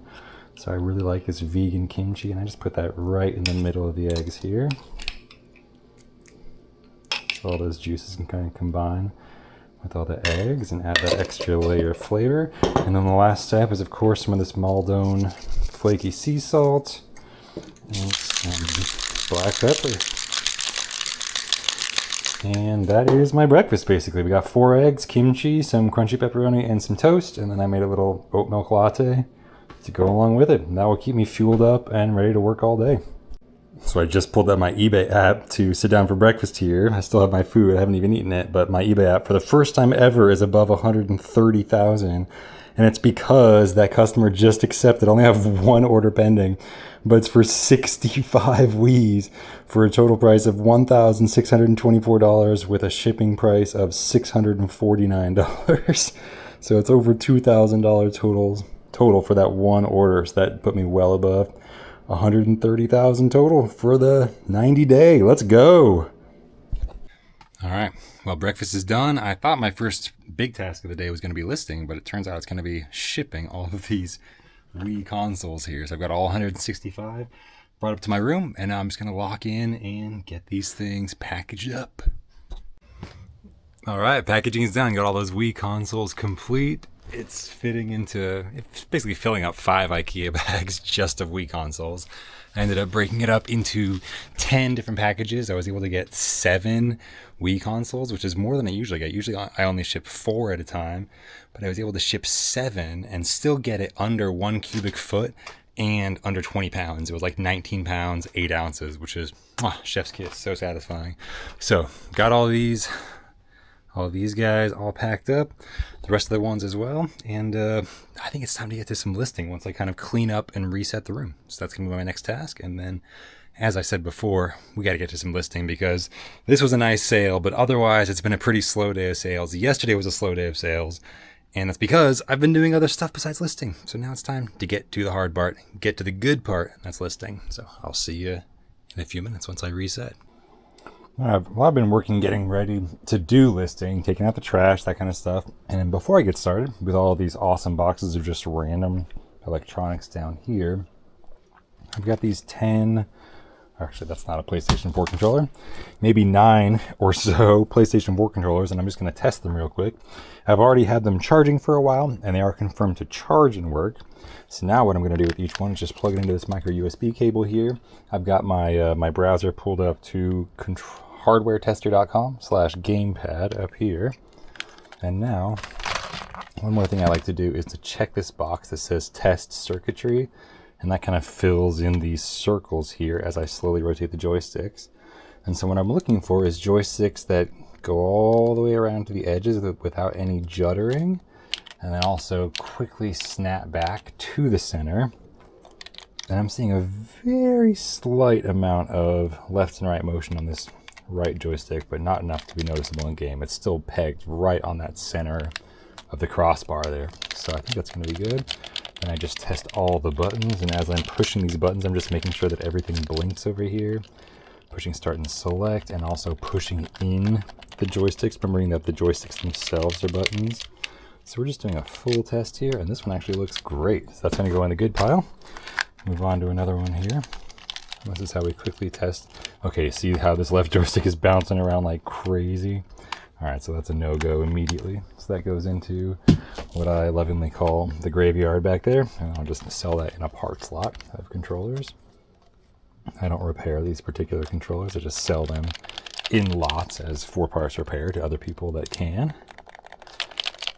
So I really like this vegan kimchi, and I just put that right in the middle of the eggs here. So all those juices can kind of combine with all the eggs and add that extra layer of flavor. And then the last step is, of course, some of this Maldon flaky sea salt and some black pepper. And that is my breakfast, basically. We got 4 eggs, kimchi, some crunchy pepperoni, and some toast. And then I made a little oat milk latte to go along with it. And that will keep me fueled up and ready to work all day. So I just pulled out my eBay app to sit down for breakfast here. I still have my food. I haven't even eaten it. But my eBay app, for the first time ever, is above 130,000. And it's because that customer just accepted. I only have 1 order pending, but it's for 65 Wii's for a total price of $1,624 with a shipping price of $649. So it's over $2,000 total for that 1 order. So that put me well above 130,000 total for the 90-day. Let's go. All right. Well, breakfast is done. I thought my first big task of the day was going to be listing, but it turns out it's going to be shipping all of these Wii consoles here. So I've got all 165 brought up to my room, and now I'm just going to lock in and get these things packaged up. All right, packaging is done. Got all those Wii consoles complete. It's basically filling up 5 IKEA bags just of Wii consoles. I ended up breaking it up into 10 different packages. I was able to get 7 Wii consoles, which is more than I usually get. Usually I only ship 4 at a time, but I was able to ship 7 and still get it under 1 cubic foot and under 20 pounds. It was like 19 pounds, 8 ounces, which is chef's kiss, so satisfying. So got all these guys all packed up, the rest of the ones as well, and I think it's time to get to some listing once I kind of clean up and reset the room. So that's gonna be my next task, and then as I said before, we got to get to some listing because this was a nice sale, but otherwise it's been a pretty slow day of sales. Yesterday was a slow day of sales, and that's because I've been doing other stuff besides listing. So now it's time to get to the hard part, get to the good part, and that's listing. So I'll see you in a few minutes once I reset. Well, I've been working getting ready to do listing, taking out the trash, that kind of stuff. And then before I get started with all these awesome boxes of just random electronics down here, I've got these 10, actually that's not a PlayStation 4 controller, maybe 9 or so PlayStation 4 controllers, and I'm just going to test them real quick. I've already had them charging for a while, and they are confirmed to charge and work. So now what I'm going to do with each one is just plug it into this micro USB cable here. I've got my my browser pulled up to hardwaretester.com/gamepad up here. And now, one more thing I like to do is to check this box that says test circuitry. And that kind of fills in these circles here as I slowly rotate the joysticks. And so what I'm looking for is joysticks that go all the way around to the edges without any juddering. And then also quickly snap back to the center. And I'm seeing a very slight amount of left and right motion on this right joystick, but not enough to be noticeable in game. It's still pegged right on that center of the crossbar there. So I think that's going to be good. And I just test all the buttons, and as I'm pushing these buttons, I'm just making sure that everything blinks over here. Pushing start and select, and also pushing in the joysticks, remembering that the joysticks themselves are buttons. So we're just doing a full test here, and this one actually looks great. So that's going to go in the good pile. Move on to another one here. This is how we quickly test. Okay, see how this left joystick is bouncing around like crazy? All right, so that's a no-go immediately. So that goes into what I lovingly call the graveyard back there. And I'll just sell that in a parts lot of controllers. I don't repair these particular controllers. I just sell them in lots as 4-parts repair to other people that can.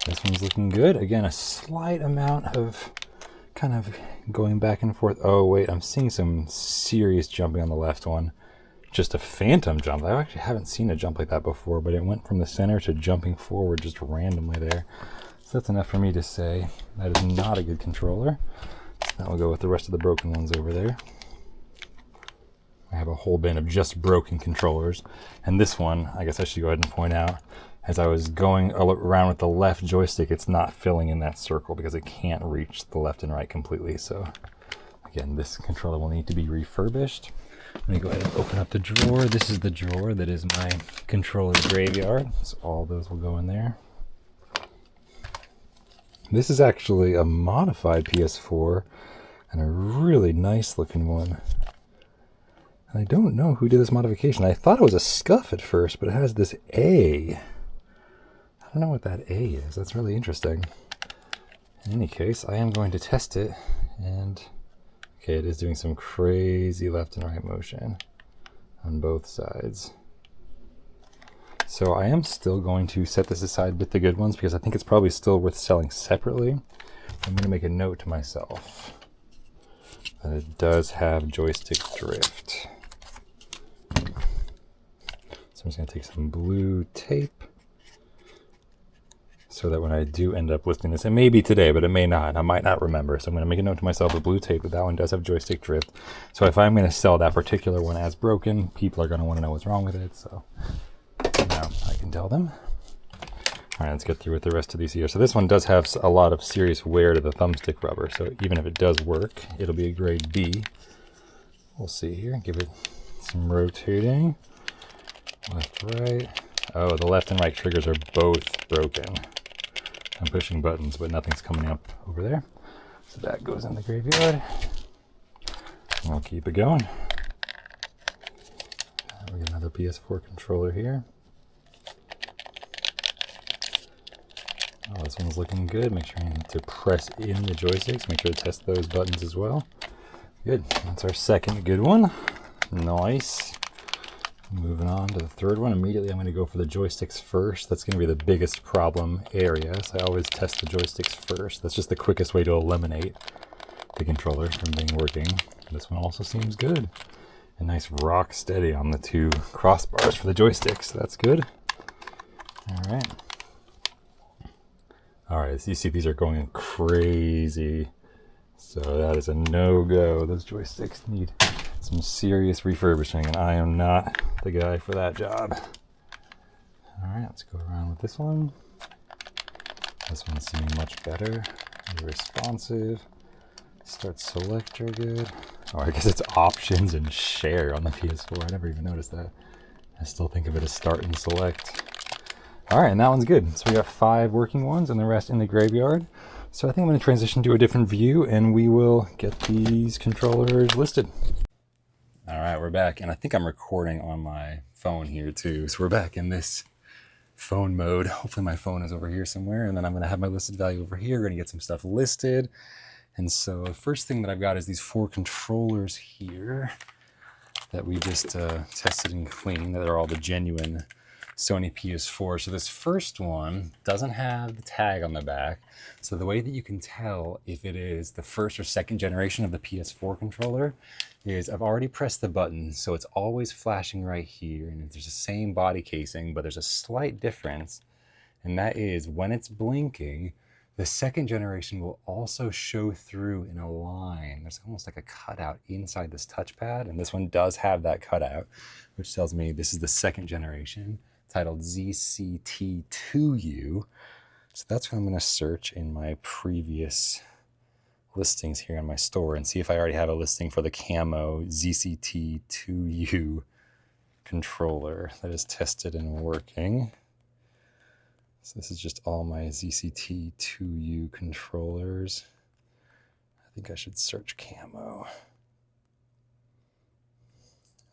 This one's looking good. Again, a slight amount of kind of going back and forth. Oh, wait, I'm seeing some serious jumping on the left one. Just a phantom jump. I actually haven't seen a jump like that before, but it went from the center to jumping forward just randomly there. So that's enough for me to say that is not a good controller. Now we'll go with the rest of the broken ones over there. I have a whole bin of just broken controllers. And this one, I guess I should go ahead and point out, as I was going around with the left joystick, it's not filling in that circle because it can't reach the left and right completely. So again, this controller will need to be refurbished. Let me go ahead and open up the drawer. This is the drawer that is my controller graveyard. So all those will go in there. This is actually a modified PS4 and a really nice looking one. And I don't know who did this modification. I thought it was a scuff at first, but it has this A. I don't know what that A is. That's really interesting. In any case, I am going to test it, and okay, it is doing some crazy left and right motion on both sides. So I am still going to set this aside with the good ones because I think it's probably still worth selling separately. I'm going to make a note to myself that it does have joystick drift. So I'm just going to take some blue tape so that when I do end up listing this, it may be today, but it may not. I might not remember. So I'm going to make a note to myself with blue tape that one does have joystick drift. So if I'm going to sell that particular one as broken, people are going to want to know what's wrong with it. So now I can tell them. All right, let's get through with the rest of these here. So this one does have a lot of serious wear to the thumbstick rubber. So even if it does work, it'll be a grade B. We'll see here. Give it some rotating. Left, right. Oh, the left and right triggers are both broken. I'm pushing buttons, but nothing's coming up over there. So that goes in the graveyard. We'll keep it going. We got another PS4 controller here. Oh, this one's looking good. Make sure you need to press in the joysticks. Make sure to test those buttons as well. Good. That's our second good one. Nice. Moving on to the third one. Immediately I'm going to go for the joysticks first. That's going to be the biggest problem area. So I always test the joysticks first. That's just the quickest way to eliminate the controller from being working. This one also seems good. A nice rock steady on the two crossbars for the joysticks. So that's good. All right. All right, so you see these are going crazy. So that is a no-go. Those joysticks need some serious refurbishing, and I am not the guy for that job. All right, let's go around with this one. This one's seeming much better, responsive. Start selector good. Oh, I guess it's options and share on the PS4. I never even noticed that. I still think of it as start and select. All right, and that one's good. So we got 5 working ones and the rest in the graveyard. So I think I'm going to transition to a different view and we will get these controllers listed. All right, we're back, and I think I'm recording on my phone here too. So we're back in this phone mode. Hopefully my phone is over here somewhere, and then I'm going to have my listed value over here. We're going to get some stuff listed. And so the first thing that I've got is these 4 controllers here that we just tested and cleaned, that are all the genuine Sony PS4. So this first one doesn't have the tag on the back. So the way that you can tell if it is the first or second generation of the PS4 controller is I've already pressed the button, so it's always flashing right here, and there's the same body casing, but there's a slight difference, and that is when it's blinking, the second generation will also show through in a line. There's almost like a cutout inside this touchpad, and this one does have that cutout, which tells me this is the second generation, titled ZCT2U. So that's what I'm going to search in my previous listings here in my store and see if I already have a listing for the camo ZCT2U controller that is tested and working. So this is just all my ZCT2U controllers. I think I should search camo.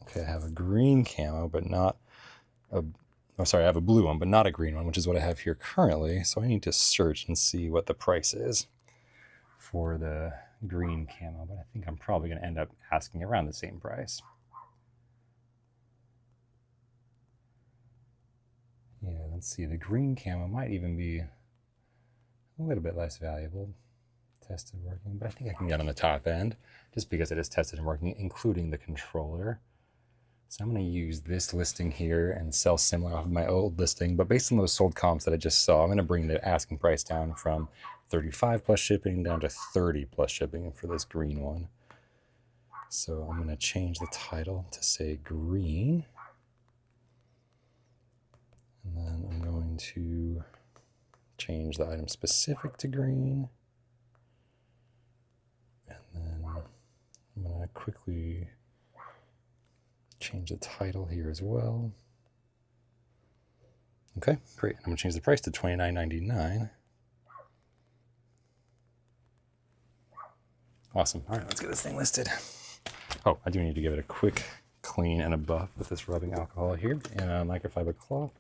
Okay, I have a green camo, but not a... Oh, sorry, I have a blue one, but not a green one, which is what I have here currently. So I need to search and see what the price is for the green camo, but I think I'm probably going to end up asking around the same price. Yeah, let's see. The green camo might even be a little bit less valuable. Tested working, but I think I can get on the top end just because it is tested and working, including the controller. So I'm going to use this listing here and sell similar off of my old listing, but based on those sold comps that I just saw, I'm going to bring the asking price down from 35 plus shipping down to 30 plus shipping for this green one. So I'm going to change the title to say green. And then I'm going to change the item specific to green. And then I'm going to quickly change the title here as well. Okay, great. I'm going to change the price to $29.99. Awesome. All right, let's get this thing listed. Oh, I do need to give it a quick clean and a buff with this rubbing alcohol here and a microfiber cloth.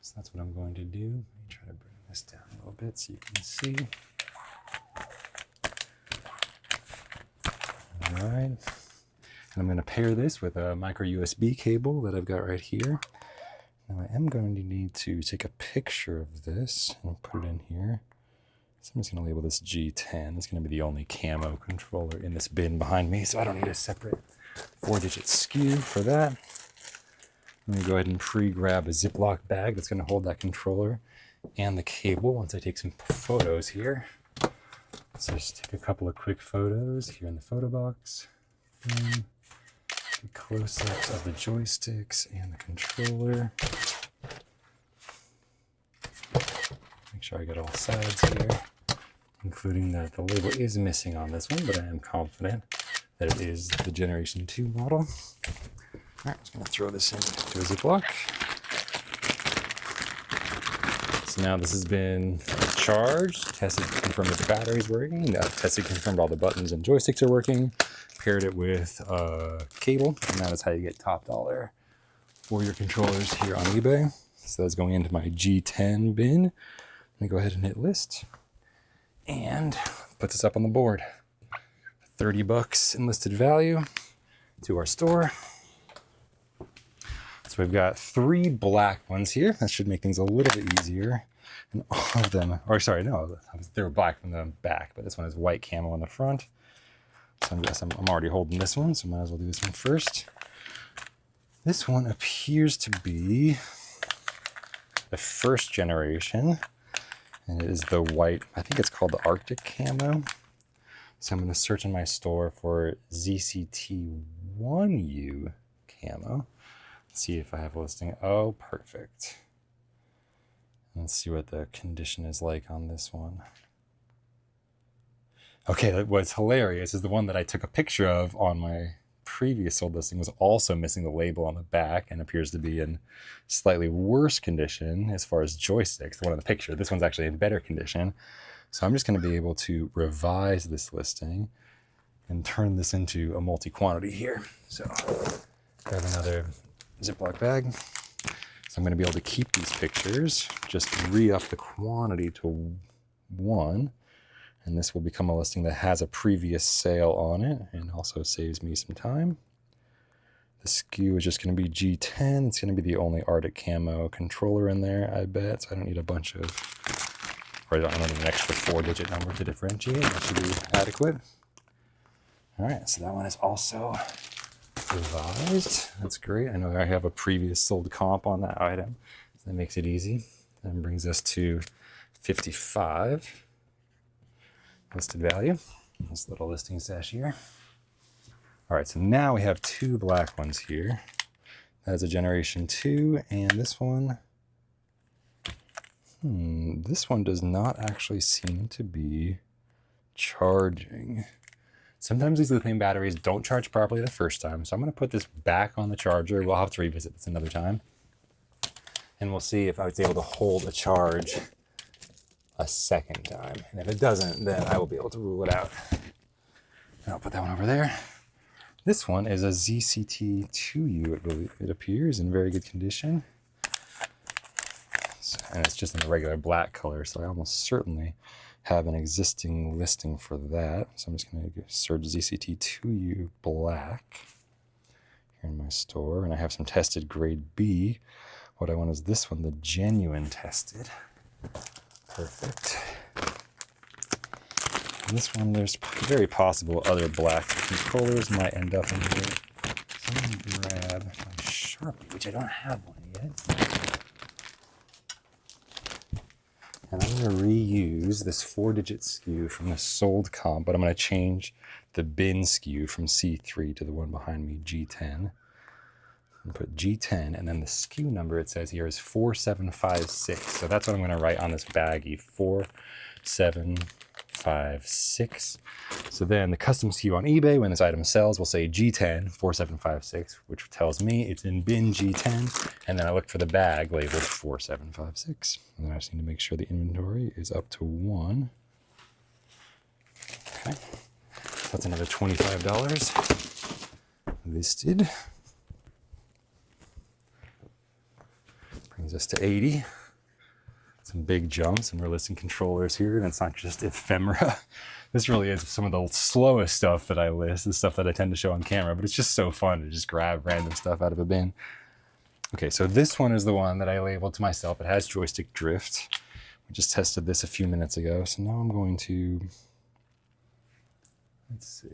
So that's what I'm going to do. Let me try to bring this down a little bit so you can see. All right. And I'm going to pair this with a micro USB cable that I've got right here. Now I am going to need to take a picture of this and put it in here. So I'm just going to label this G10. It's going to be the only camo controller in this bin behind me, so I don't need a separate 4-digit SKU for that. Let me go ahead and pre-grab a Ziploc bag that's going to hold that controller and the cable once I take some photos here. So just take a couple of quick photos here in the photo box. Close-ups of the joysticks and the controller. Make sure I get all sides here, including that the label is missing on this one, but I am confident that it is the Generation 2 model. All right, I'm just going to throw this into a Ziploc. So now this has been charged, tested, confirmed that the battery's working, tested, confirmed all the buttons and joysticks are working, paired it with a cable, and that is how you get top dollar for your controllers here on eBay. So that's going into my G10 bin. Let me go ahead and hit list and put this up on the board. $30 in listed value to our store. So we've got 3 black ones here. That should make things a little bit easier. And all of them, or sorry, no, they were black from the back, but this one is white camo on the front. So I'm already holding this one, so might as well do this one first. This one appears to be the first generation, and it is the white, I think it's called the Arctic camo. So I'm going to search in my store for ZCT1 1U camo. Let's see if I have a listing. Oh, perfect. Let's see what the condition is like on this one. Okay, what's hilarious is the one that I took a picture of on my previous sold listing was also missing the label on the back and appears to be in slightly worse condition as far as joysticks. The one in the picture, this one's actually in better condition. So I'm just going to be able to revise this listing and turn this into a multi-quantity here. So grab another Ziploc bag. So I'm going to be able to keep these pictures, just re-up the quantity to 1. And this will become a listing that has a previous sale on it and also saves me some time. The SKU is just going to be G10. It's going to be the only Arctic camo controller in there, I bet. So I don't need a bunch of, or I don't need an extra 4-digit number to differentiate. That should be adequate. All right, so that one is also revised. That's great. I know I have a previous sold comp on that item. So that makes it easy. That brings us to 55. Listed value. This little listing stash here. All right, so now we have 2 black ones here. That's a generation 2, and this one, this one does not actually seem to be charging. Sometimes these lithium batteries don't charge properly the first time, so I'm going to put this back on the charger. We'll have to revisit this another time, and we'll see if I was able to hold a charge a second time. And if it doesn't, then I will be able to rule it out. And I'll put that one over there. This one is a ZCT2U, it appears, in very good condition. And it's just in the regular black color, so I almost certainly have an existing listing for that. So I'm just going to search ZCT2U black here in my store. And I have some tested grade B. What I want is this one, the genuine tested. Perfect. And this one, there's very possible other black controllers might end up in here. So I'm going to grab my Sharpie, which I don't have one yet. And I'm going to reuse this 4-digit SKU from the sold comp, but I'm going to change the bin SKU from C3 to the one behind me, G10. And put G10, and then the SKU number it says here is 4756. So that's what I'm going to write on this baggie, 4756. So then the custom SKU on eBay, when this item sells, will say G10 4756, which tells me it's in bin G10. And then I look for the bag labeled 4756. And then I just need to make sure the inventory is up to 1. Okay, so that's another $25 listed. Brings us to 80. Some big jumps, and we're listing controllers here, and it's not just ephemera. This really is some of the slowest stuff that I list, the stuff that I tend to show on camera, but it's just so fun to just grab random stuff out of a bin. Okay, so this one is the one that I labeled to myself. It has joystick drift. We just tested this a few minutes ago, so now I'm going to, let's see.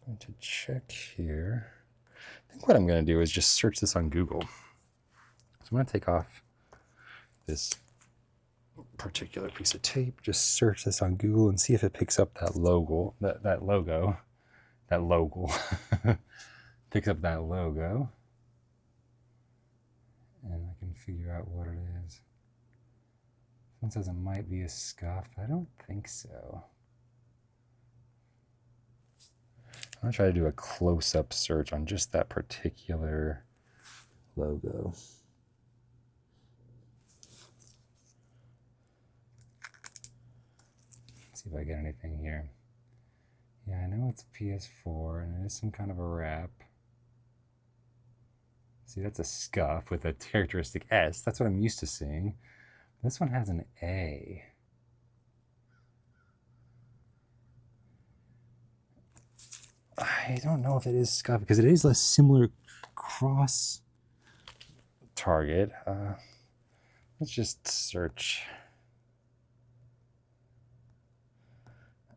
I'm going to check here. I think what I'm going to do is just search this on Google. So I'm going to take off this particular piece of tape, just search this on Google and see if it picks up that logo, that logo, picks up that logo, and I can figure out what it is. Someone says it might be a scuff. I don't think so. I'm going to try to do a close-up search on just that particular logo. Let's see if I get anything here. Yeah, I know it's PS4, and it is some kind of a wrap. See, that's a scuff with a characteristic S. That's what I'm used to seeing. This one has an A. I don't know if it is scuff, because it is a similar cross target. Let's just search.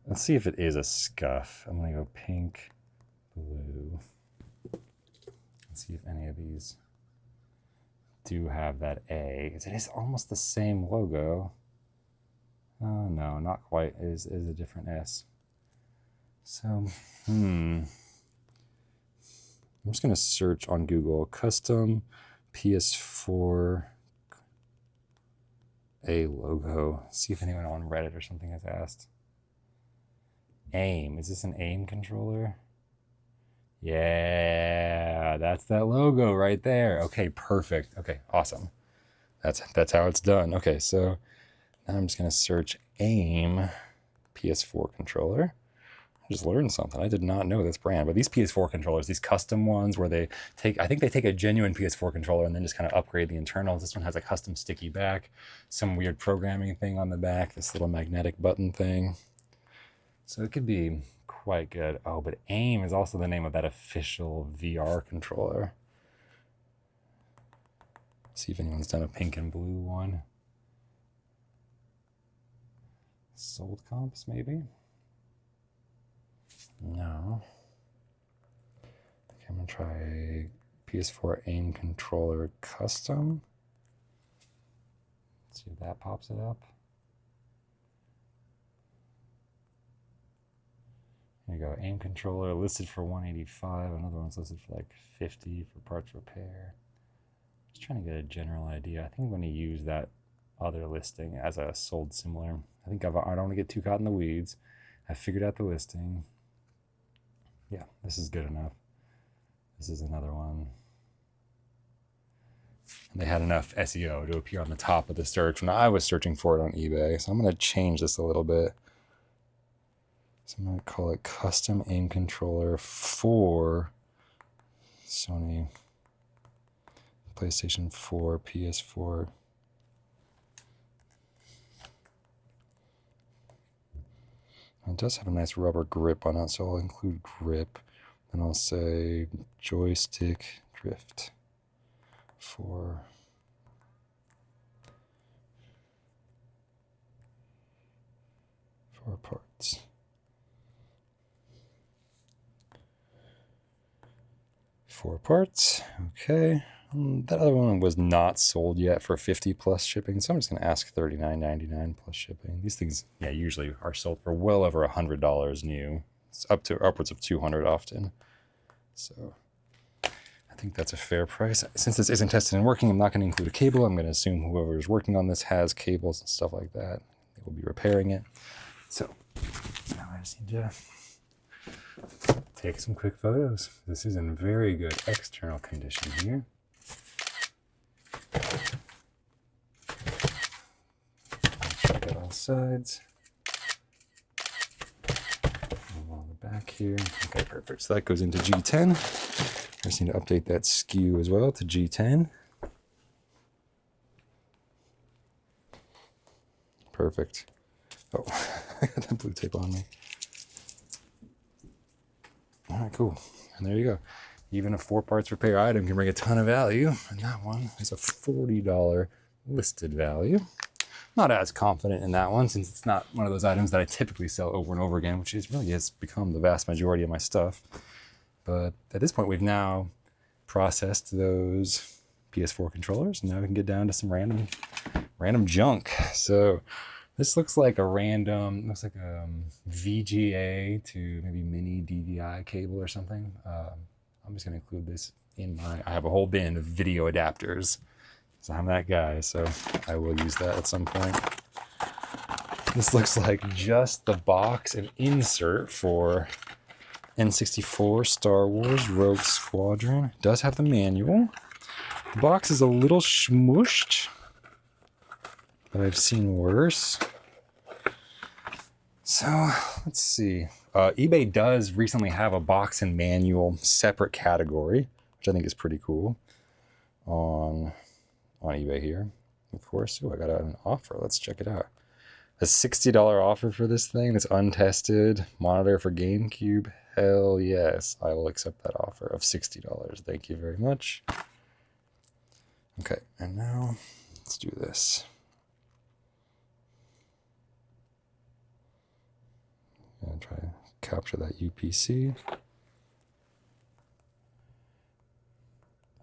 Let's see if it is a scuff. I'm going to go pink, blue. Let's see if any of these do have that A. It is almost the same logo. Oh, no, not quite. It is a different S. So, I'm just going to search on Google custom PS4 A logo. See if anyone on Reddit or something has asked. AIM. Is this an AIM controller? Yeah, that's that logo right there. Okay, perfect. Okay, awesome. That's how it's done. Okay, so now I'm just going to search AIM PS4 controller. I just learned something. I did not know this brand, but these PS4 controllers, these custom ones where they take, I think they take a genuine PS4 controller and then just kind of upgrade the internals. This one has a custom sticky back, some weird programming thing on the back, this little magnetic button thing. So it could be quite good. Oh, but AIM is also the name of that official VR controller. See if anyone's done a pink and blue one. Sold comps, maybe? No. Okay, I'm gonna try PS4 AIM controller custom. Let's see if that pops it up. There you go, AIM controller listed for $185. Another one's listed for like $50 for parts repair. Just trying to get a general idea. I think I'm going to use that other listing as a sold similar. I think I don't want to get too caught in the weeds. I figured out the listing. Yeah, this is good enough. This is another one. And they had enough SEO to appear on the top of the search when I was searching for it on eBay. So I'm going to change this a little bit. So I'm going to call it custom AIM controller for Sony PlayStation 4, PS4. It does have a nice rubber grip on it, so I'll include grip. And I'll say joystick drift for parts. Four parts. Okay. That other one was not sold yet for $50 plus shipping, so I'm just going to ask $39.99 plus shipping. These things, yeah, usually are sold for well over $100 new. It's up to upwards of $200 often. So I think that's a fair price. Since this isn't tested and working, I'm not going to include a cable. I'm going to assume whoever is working on this has cables and stuff like that. They will be repairing it. So now I just need to take some quick photos. This is in very good external condition here. Check out all sides. Along the back here. Okay, perfect. So that goes into G10. I just need to update that SKU as well to G10. Perfect. Oh, I got that blue tape on me. All right, cool. And there you go. Even a 4 parts repair item can bring a ton of value. And that one is a $40 listed value. Not as confident in that one since it's not one of those items that I typically sell over and over again, which is really has become the vast majority of my stuff. But at this point, we've now processed those PS4 controllers, and now we can get down to some random junk. So this looks like a VGA to maybe mini DVI cable or something. I'm just going to include this in I have a whole bin of video adapters. So I'm that guy, so I will use that at some point. This looks like just the box and insert for N64 Star Wars Rogue Squadron. It does have the manual. The box is a little smooshed, but I've seen worse. So let's see. eBay does recently have a box and manual separate category, which I think is pretty cool on eBay here. Of course. Oh, I got an offer. Let's check it out. A $60 offer for this thing that's untested. Monitor for GameCube. Hell yes. I will accept that offer of $60. Thank you very much. Okay, and now let's do this. I'm going to try to capture that UPC.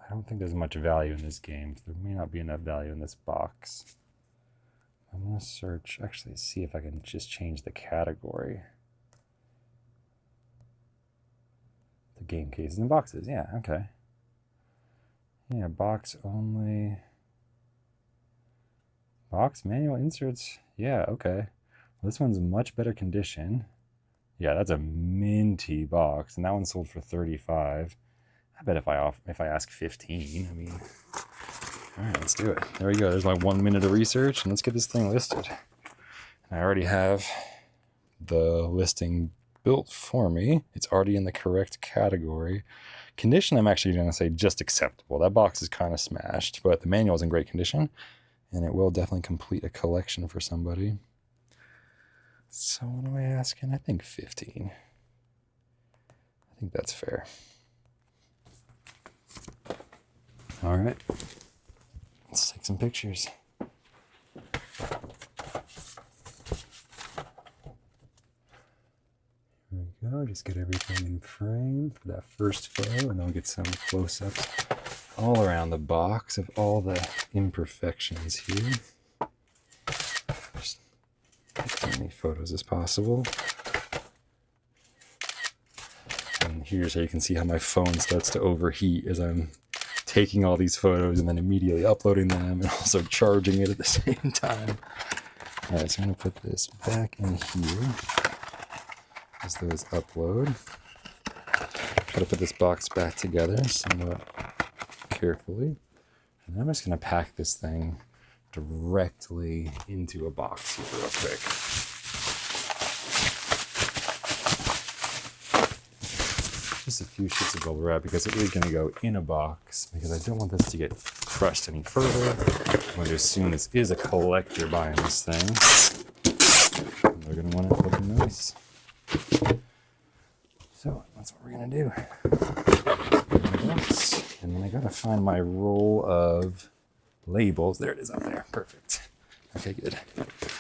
I don't think there's much value in this game. There may not be enough value in this box. I'm going to search, actually see if I can just change the category. game cases and boxes. Yeah, okay. Yeah, box only. Box manual inserts. Yeah, okay. Well, this one's much better condition. Yeah, that's a minty box, and that one sold for 35. I bet if I ask 15, I mean, all right, let's do it. There we go. There's my 1 minute of research, and let's get this thing listed. I already have the listing built for me. It's already in the correct category. Condition, I'm actually going to say just acceptable. That box is kind of smashed, but the manual is in great condition, and it will definitely complete a collection for somebody. So what am I asking? I think 15. I think that's fair. All right, let's take some pictures. Here we go, just get everything in frame for that first photo, and I'll get some close-ups all around the box of all the imperfections here. Just take as many photos as possible. And here's how you can see how my phone starts to overheat as I'm taking all these photos and then immediately uploading them and also charging it at the same time. All right, so I'm gonna put this back in here as those upload. Try to put this box back together somewhat carefully. And I'm just gonna pack this thing directly into a box here real quick. Just a few sheets of bubble wrap because it is going to go in a box because I don't want this to get crushed any further. I would assume this is a collector buying this thing. And they're going to want it looking nice. So that's what we're going to do. And then I got to find my roll of labels. There it is up there. Perfect. Okay, good.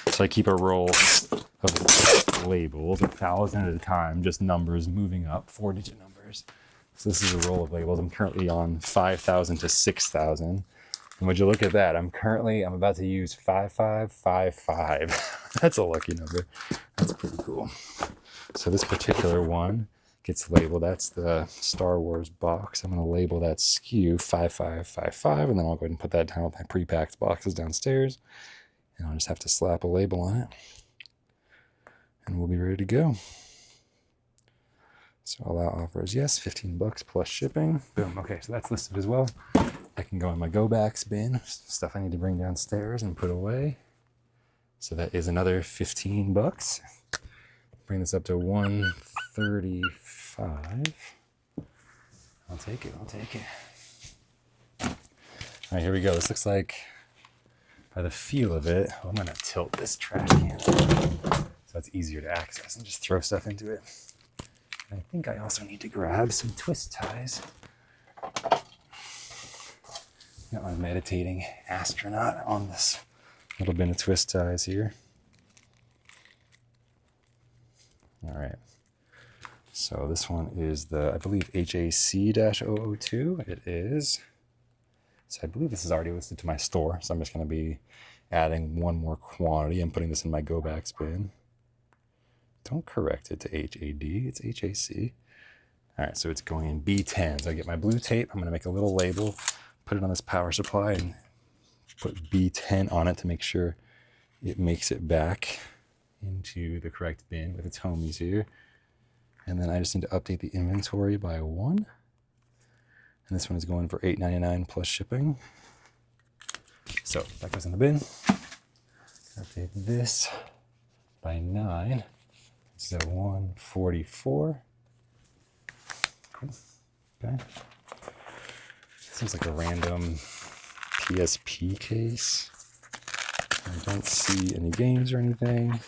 So I keep a roll of labels, 1,000 at a time, just numbers moving up, 4-digit numbers. So this is a roll of labels. I'm currently on 5,000 to 6,000. And would you look at that? I'm about to use 5555. That's a lucky number. That's pretty cool. So this particular one gets labeled. That's the Star Wars box. I'm going to label that SKU 5555, and then I'll go ahead and put that down with my pre-packed boxes downstairs. And I'll just have to slap a label on it. And we'll be ready to go. So allow offers, yes, $15 plus shipping. Boom. Okay, so that's listed as well. I can go in my go backs bin, stuff I need to bring downstairs and put away. So that is another $15. Bring this up to $135. I'll take it. All right, here we go. This looks like, by the feel of it, I'm gonna tilt this trash can so it's easier to access and just throw stuff into it. And I think I also need to grab some twist ties. Got my meditating astronaut on this little bin of twist ties here. All right. So this one is the, I believe, HAC-002. It is. So I believe this is already listed to my store. So I'm just going to be adding one more quantity and putting this in my go backs bin. Don't correct it to HAD, it's HAC. All right, so it's going in B10. So I get my blue tape, I'm gonna make a little label, put it on this power supply and put B10 on it to make sure it makes it back into the correct bin with its homies here. And then I just need to update the inventory by 1. And this one is going for $8.99 plus shipping. So that goes in the bin. Update this by 9. So 144. Cool. Okay. Seems like a random PSP case. I don't see any games or anything.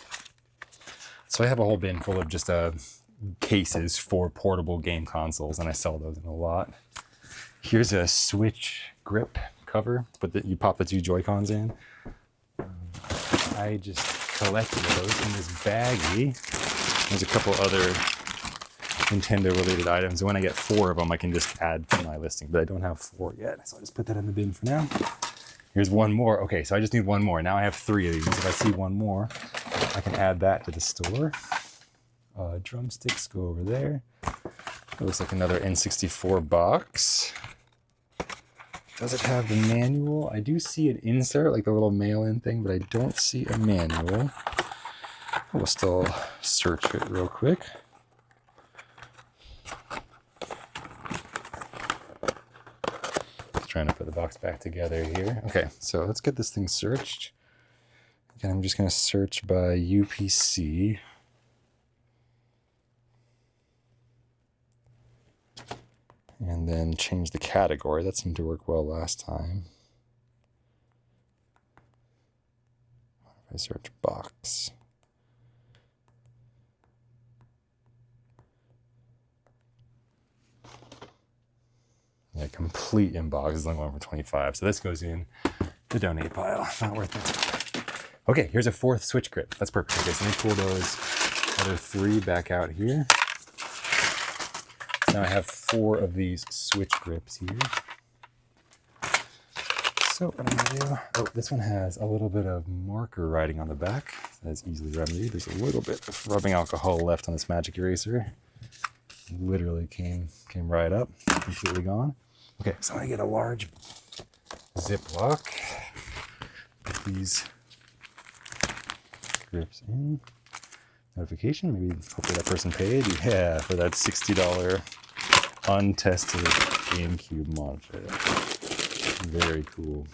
So I have a whole bin full of just cases for portable game consoles, and I sell those in a lot. Here's a Switch grip cover, but you pop the 2 Joy-Cons in. I just collected those in this baggie. There's a couple other Nintendo-related items. And when I get 4 of them, I can just add to my listing, but I don't have 4 yet, so I'll just put that in the bin for now. Here's one more. Okay, so I just need one more. Now I have 3 of these. If I see one more, I can add that to the store. Drumsticks go over there. looks like another N64 box. Does it have the manual? I do see an insert, like the little mail-in thing, but I don't see a manual. We'll still search it real quick. Just trying to put the box back together here. Okay, so let's get this thing searched. Again, I'm just going to search by UPC. And then change the category. That seemed to work well last time. If I search box. Yeah, complete inbox is only going for 25. So this goes in the donate pile. Not worth it. Okay, here's a fourth switch grip. That's perfect. Okay, so let me pull those other 3 back out here. Now I have 4 of these switch grips here. So what I'm gonna do, oh, this one has a little bit of marker writing on the back. That's easily remedied. There's a little bit of rubbing alcohol left on this magic eraser. Literally came right up, completely gone. Okay, so I'm gonna get a large Ziploc. Put these grips in. Notification, maybe hopefully that person paid. Yeah, for that $60 untested GameCube monitor. Very cool.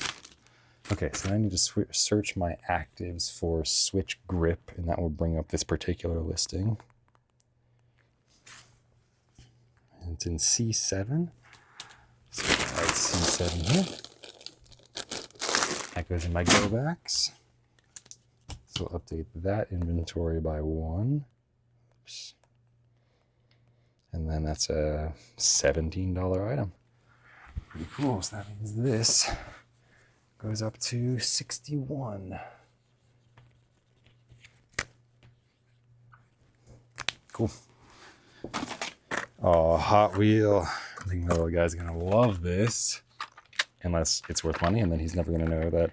Okay, so I need to search my actives for switch grip, and that will bring up this particular listing. And it's in C7. So write C7 here. That goes in my go backs. So we'll update that inventory by 1. Oops. And then that's a $17 item. Pretty cool. So that means this goes up to 61. Cool. Oh, Hot Wheel. I think my little guy's gonna love this. Unless it's worth money, and then he's never gonna know that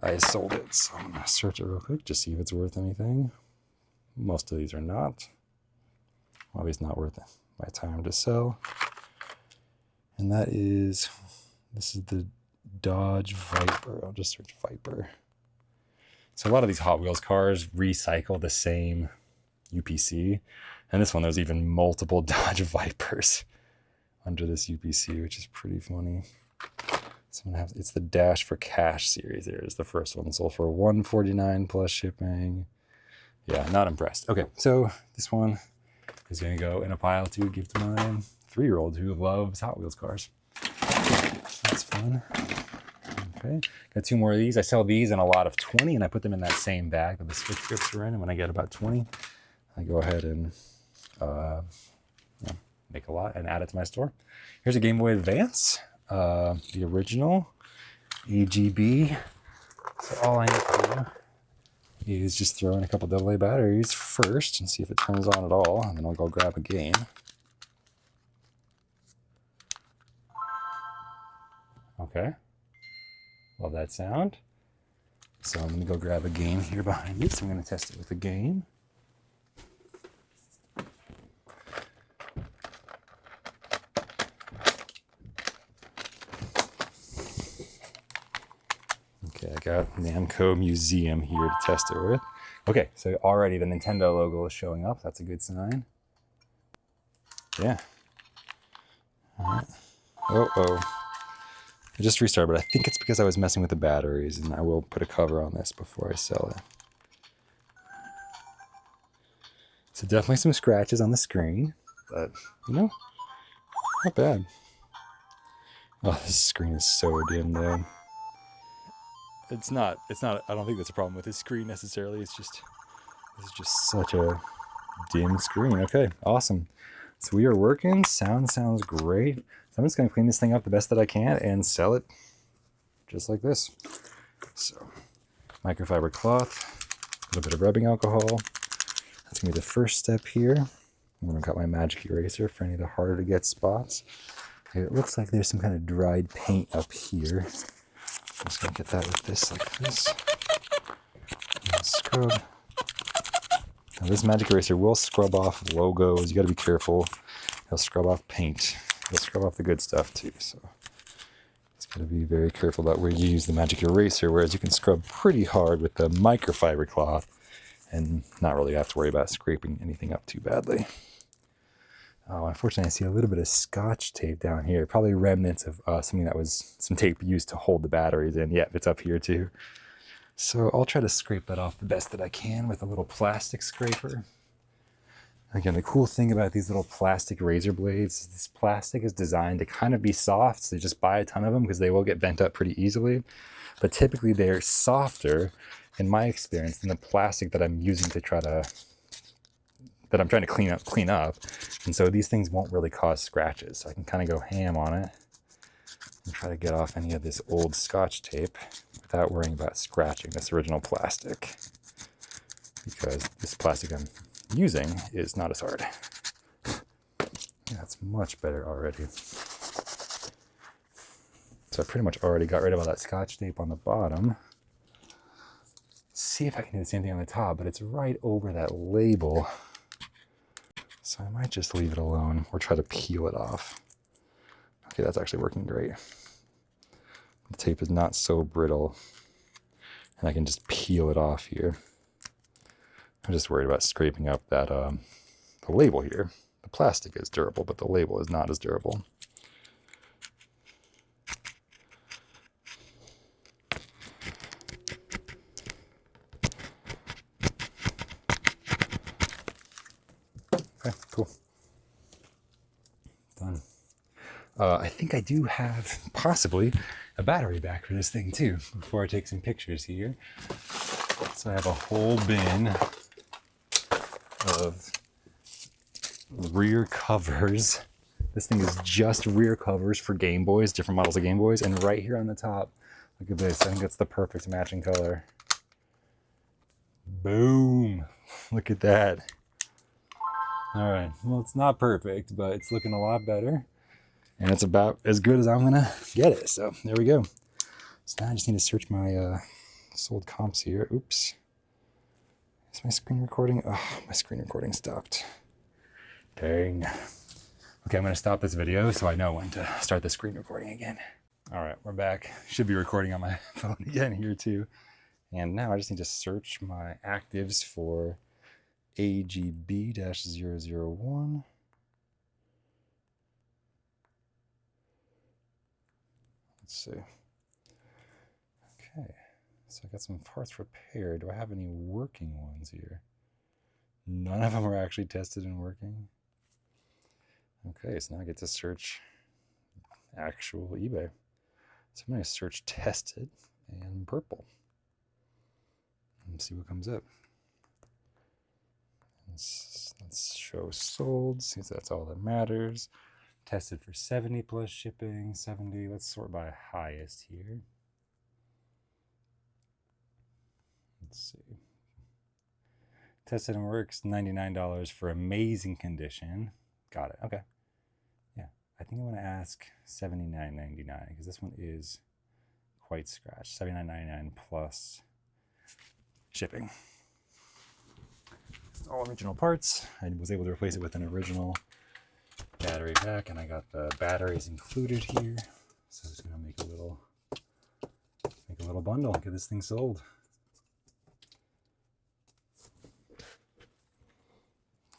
I sold it. So I'm gonna search it real quick, just see if it's worth anything. Most of these are not. Well, at least not worth my time to sell. And that is, this is the Dodge Viper. I'll just search Viper. So a lot of these Hot Wheels cars recycle the same UPC. And this one, there's even multiple Dodge Vipers under this UPC, which is pretty funny. So I'm gonna have, it's the Dash for Cash series. There's the first one. Sold for $149 plus shipping. Yeah, not impressed. Okay, so this one is gonna go in a pile to give to my 3-year-old who loves Hot Wheels cars. That's fun. Okay, got 2 more of these. I sell these in a lot of 20, and I put them in that same bag that the switch grips are in. And when I get about 20, I go ahead and make a lot and add it to my store. Here's a Game Boy Advance, the original AGB. So all I need to do is just throw in a couple AA batteries first and see if it turns on at all, and then I'll go grab a game. Okay, love that sound. So I'm gonna go grab a game here behind me. So I'm gonna test it with a game. Okay, I got Namco Museum here to test it with. Okay, so already the Nintendo logo is showing up. That's a good sign. Yeah. All right. Uh-oh. I just restarted, but I think it's because I was messing with the batteries, and I will put a cover on this before I sell it. So definitely some scratches on the screen, but, you know, not bad. Oh, this screen is so dim, though. It's not, I don't think that's a problem with this screen necessarily. It's just, this is just such a dim screen. Okay, awesome. So we are working. Sound sounds great. So I'm just going to clean this thing up the best that I can and sell it just like this. So microfiber cloth, a little bit of rubbing alcohol. That's going to be the first step here. I'm going to cut my magic eraser for any of the harder to get spots. Okay, it looks like there's some kind of dried paint up here. I'm just going to get that with this like this. And scrub. Now this magic eraser will scrub off logos. You got to be careful. It'll scrub off paint. It'll scrub off the good stuff too. So it's got to be very careful about where you use the magic eraser, whereas you can scrub pretty hard with the microfiber cloth and not really have to worry about scraping anything up too badly. Oh, unfortunately, I see a little bit of scotch tape down here. Probably remnants of something that was some tape used to hold the batteries in. Yeah, it's up here too. So I'll try to scrape that off the best that I can with a little plastic scraper. Again, the cool thing about these little plastic razor blades is this plastic is designed to kind of be soft, so just buy a ton of them because they will get bent up pretty easily. But typically they're softer, in my experience, than the plastic that I'm using to trying to clean up. And so these things won't really cause scratches. So I can kind of go ham on it and try to get off any of this old scotch tape without worrying about scratching this original plastic, because this plastic I'm using is not as hard. Yeah, it's much better already. So I pretty much already got rid of all that scotch tape on the bottom. See if I can do the same thing on the top, but it's right over that label. So I might just leave it alone or try to peel it off. Okay, that's actually working great. The tape is not so brittle, and I can just peel it off here. I'm just worried about scraping up that the label here. The plastic is durable, but the label is not as durable. Okay, cool. Done. I think I do have possibly a battery back for this thing too, before I take some pictures here. So I have a whole bin of rear covers. This thing is just rear covers for Game Boys, different models of Game Boys. And right here on the top, look at this. I think that's the perfect matching color. Boom. Look at that. All right, well, it's not perfect, but it's looking a lot better. And it's about as good as I'm gonna get it. So there we go. So now I just need to search my sold comps here. Oops. Is my screen recording? Oh, my screen recording stopped. Dang. Okay, I'm gonna stop this video so I know when to start the screen recording again. All right, we're back. Should be recording on my phone again here too. And now I just need to search my actives for AGB-001. Let's see. Okay, so I got some parts repaired. Do I have any working ones here? None of them are actually tested and working. Okay, so now I get to search actual eBay. So I'm going to search tested and purple and see what comes up. Let's show sold, since that's all that matters. Tested for 70 plus shipping, 70. Let's sort by highest here. Let's see. Tested and works, $99 for amazing condition. Got it. Okay. Yeah, I think I want to ask $79.99 because this one is quite scratched. $79.99 plus shipping. All original parts. I was able to replace it with an original battery pack, and I got the batteries included here. So I'm just gonna make a little bundle and get this thing sold.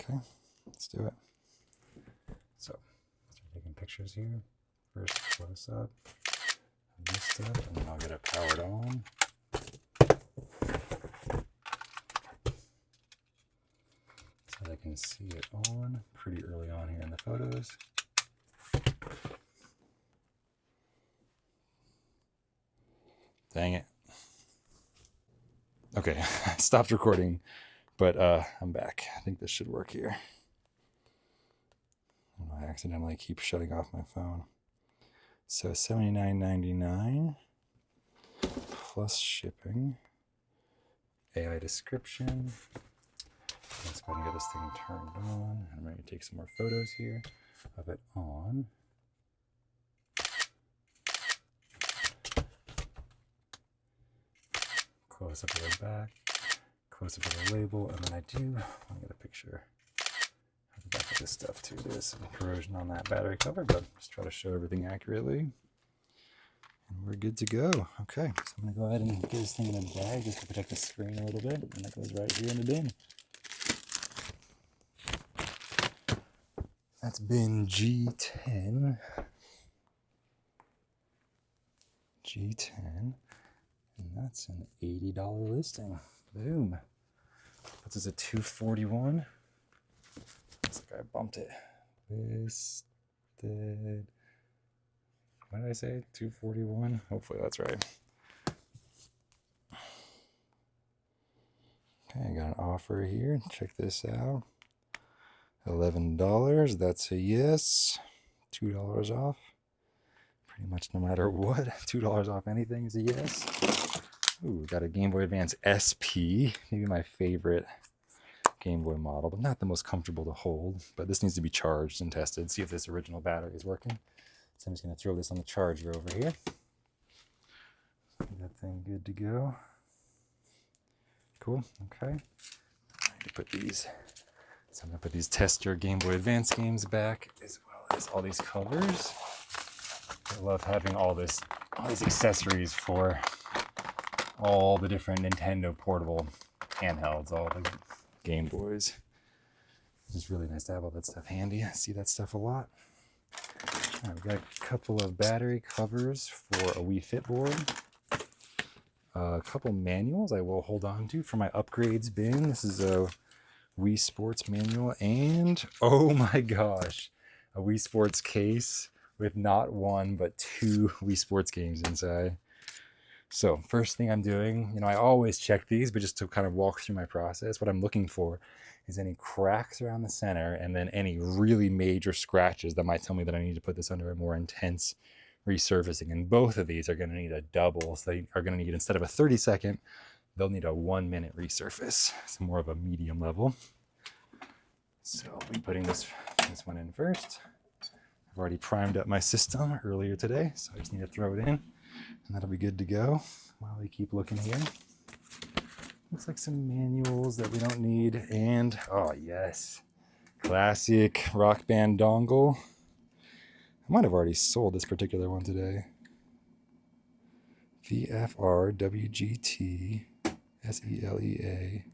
Okay, let's do it. So start taking pictures here. First close up of this stuff, and then I'll get it powered on. So I can see it on pretty early on here in the photos. Dang it. Okay, I stopped recording, but I'm back. I think this should work here. I accidentally keep shutting off my phone. So $79.99 plus shipping. AI description. Let's go ahead and get this thing turned on. I'm ready to take some more photos here of it on. Close up of the back, close up of the label, and then I do want to get a picture of the back of this stuff too. There's some corrosion on that battery cover, but just try to show everything accurately. And we're good to go. Okay, so I'm gonna go ahead and get this thing in a bag just to protect the screen a little bit, and that goes right here in the bin. That's bin G10. G10. And that's an $80 listing. Boom. Puts us at $241. Looks like I bumped it. Listed. What did I say? $241? Hopefully that's right. Okay, I got an offer here. Check this out. $11. That's a yes. $2 off. Pretty much no matter what. $2 off anything is a yes. Ooh, we got a Game Boy Advance SP. Maybe my favorite Game Boy model, but not the most comfortable to hold. But this needs to be charged and tested. See if this original battery is working. So I'm just going to throw this on the charger over here. Get that thing good to go. Cool. Okay. I need to put these. So I'm going to put these test your Game Boy Advance games back, as well as all these covers. I love having all these accessories for all the different Nintendo portable handhelds, all the Game Boys. It's just really nice to have all that stuff handy. I see that stuff a lot. All right, we've got a couple of battery covers for a Wii Fit board. A couple manuals I will hold on to for my upgrades bin. This is a Wii Sports manual, and oh my gosh, a Wii Sports case with not one but two Wii Sports games inside. So first thing I'm doing, I always check these, but just to kind of walk through my process, what I'm looking for is any cracks around the center, and then any really major scratches that might tell me that I need to put this under a more intense resurfacing. And both of these are going to need a double. So they are going to need, instead of a 30-second, they'll need a 1-minute resurface. So more of a medium level. So I'll be putting this one in first. I've already primed up my system earlier today, so I just need to throw it in, and that'll be good to go. While we keep looking here. Looks like some manuals that we don't need, and oh yes, classic Rock Band dongle. I might have already sold this particular one today. VFR WGT SELEA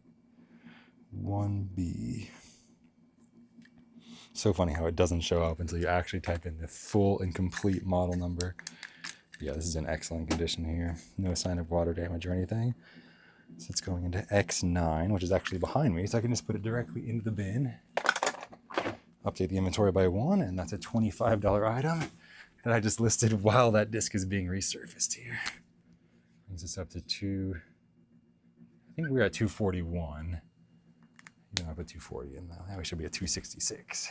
1B. So funny how it doesn't show up until you actually type in the full and complete model number. Yeah, this is in excellent condition here. No sign of water damage or anything. So it's going into X9, which is actually behind me, so I can just put it directly into the bin. Update the inventory by 1, and that's a $25 item that I just listed while that disc is being resurfaced here. Brings us up to I think we're at 241. You know, I put 240 in now. Now we should be at 266.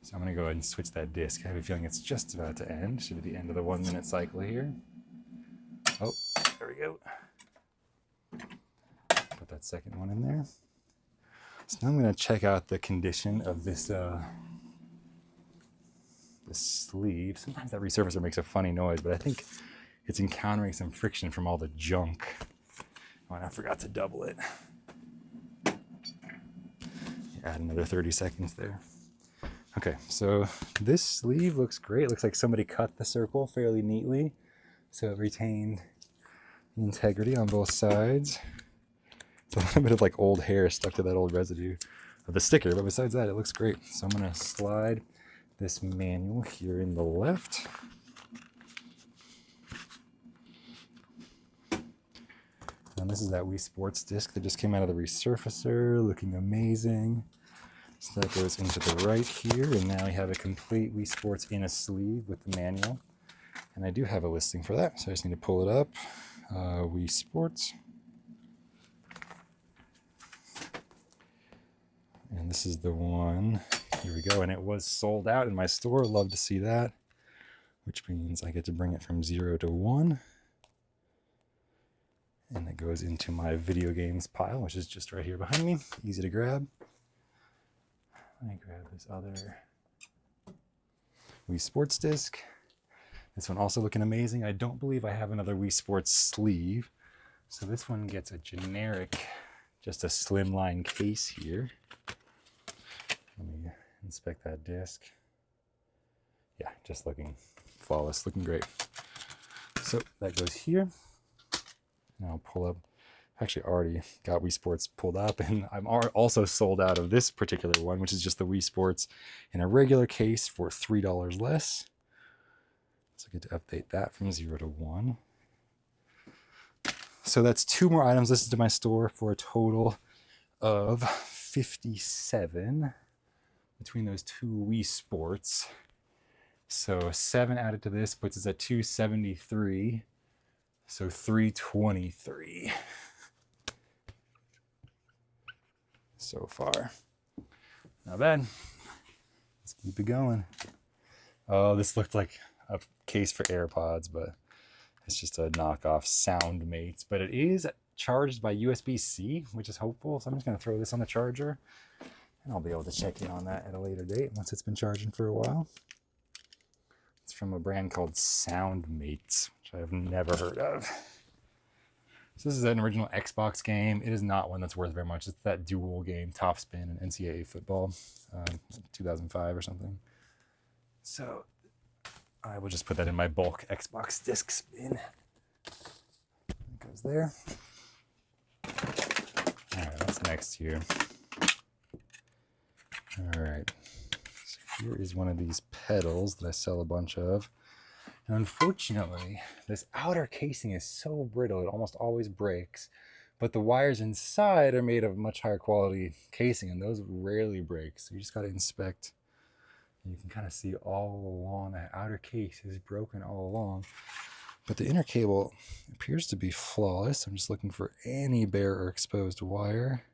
So I'm going to go ahead and switch that disc. I have a feeling it's just about to end. Should be the end of the 1-minute cycle here. Oh, there we go. Put that second one in there. So now I'm going to check out the condition of this sleeve. Sometimes that resurfacer makes a funny noise, but I think it's encountering some friction from all the junk. Oh, and I forgot to double it. Add another 30 seconds there. Okay, so this sleeve looks great. It looks like somebody cut the circle fairly neatly, so it retained the integrity on both sides. It's a little bit of like old hair stuck to that old residue of the sticker, but besides that, it looks great. So I'm gonna slide this manual here in the left. And this is that Wii Sports disc that just came out of the resurfacer, looking amazing. So that goes into the right here, and now we have a complete Wii Sports in a sleeve with the manual. And I do have a listing for that, so I just need to pull it up. Wii Sports. And this is the one. Here we go, and it was sold out in my store. Love to see that, which means I get to bring it from 0 to 1. And it goes into my video games pile, which is just right here behind me. Easy to grab. Let me grab this other Wii Sports disc. This one also looking amazing. I don't believe I have another Wii Sports sleeve. So this one gets a generic, just a slimline case here. Let me inspect that disc. Yeah, just looking flawless, looking great. So that goes here. And I'll pull up. Actually already got Wii Sports pulled up, and I'm also sold out of this particular one, which is just the Wii Sports in a regular case for $3 less. So I get to update that from 0 to 1. So that's 2 more items listed to my store for a total of 57 between those 2 Wii Sports. So 7 added to this puts us at 273. So 323 so far. Not bad. Let's keep it going. Oh, this looked like a case for AirPods, but it's just a knockoff SoundMates. But it is charged by USB-C, which is hopeful. So I'm just going to throw this on the charger, and I'll be able to check in on that at a later date once it's been charging for a while. It's from a brand called SoundMates, which I've never heard of. So this is an original Xbox game. It is not one that's worth very much. It's that dual game, Top Spin and NCAA football, 2005 or something. So I will just put that in my bulk Xbox disc spin. It goes there. All right, what's next here? All right. So here is one of these pedals that I sell a bunch of. And unfortunately, this outer casing is so brittle, it almost always breaks. But the wires inside are made of much higher quality casing, and those rarely break. So you just got to inspect. You can kind of see all along that outer case is broken all along. But the inner cable appears to be flawless. I'm just looking for any bare or exposed wire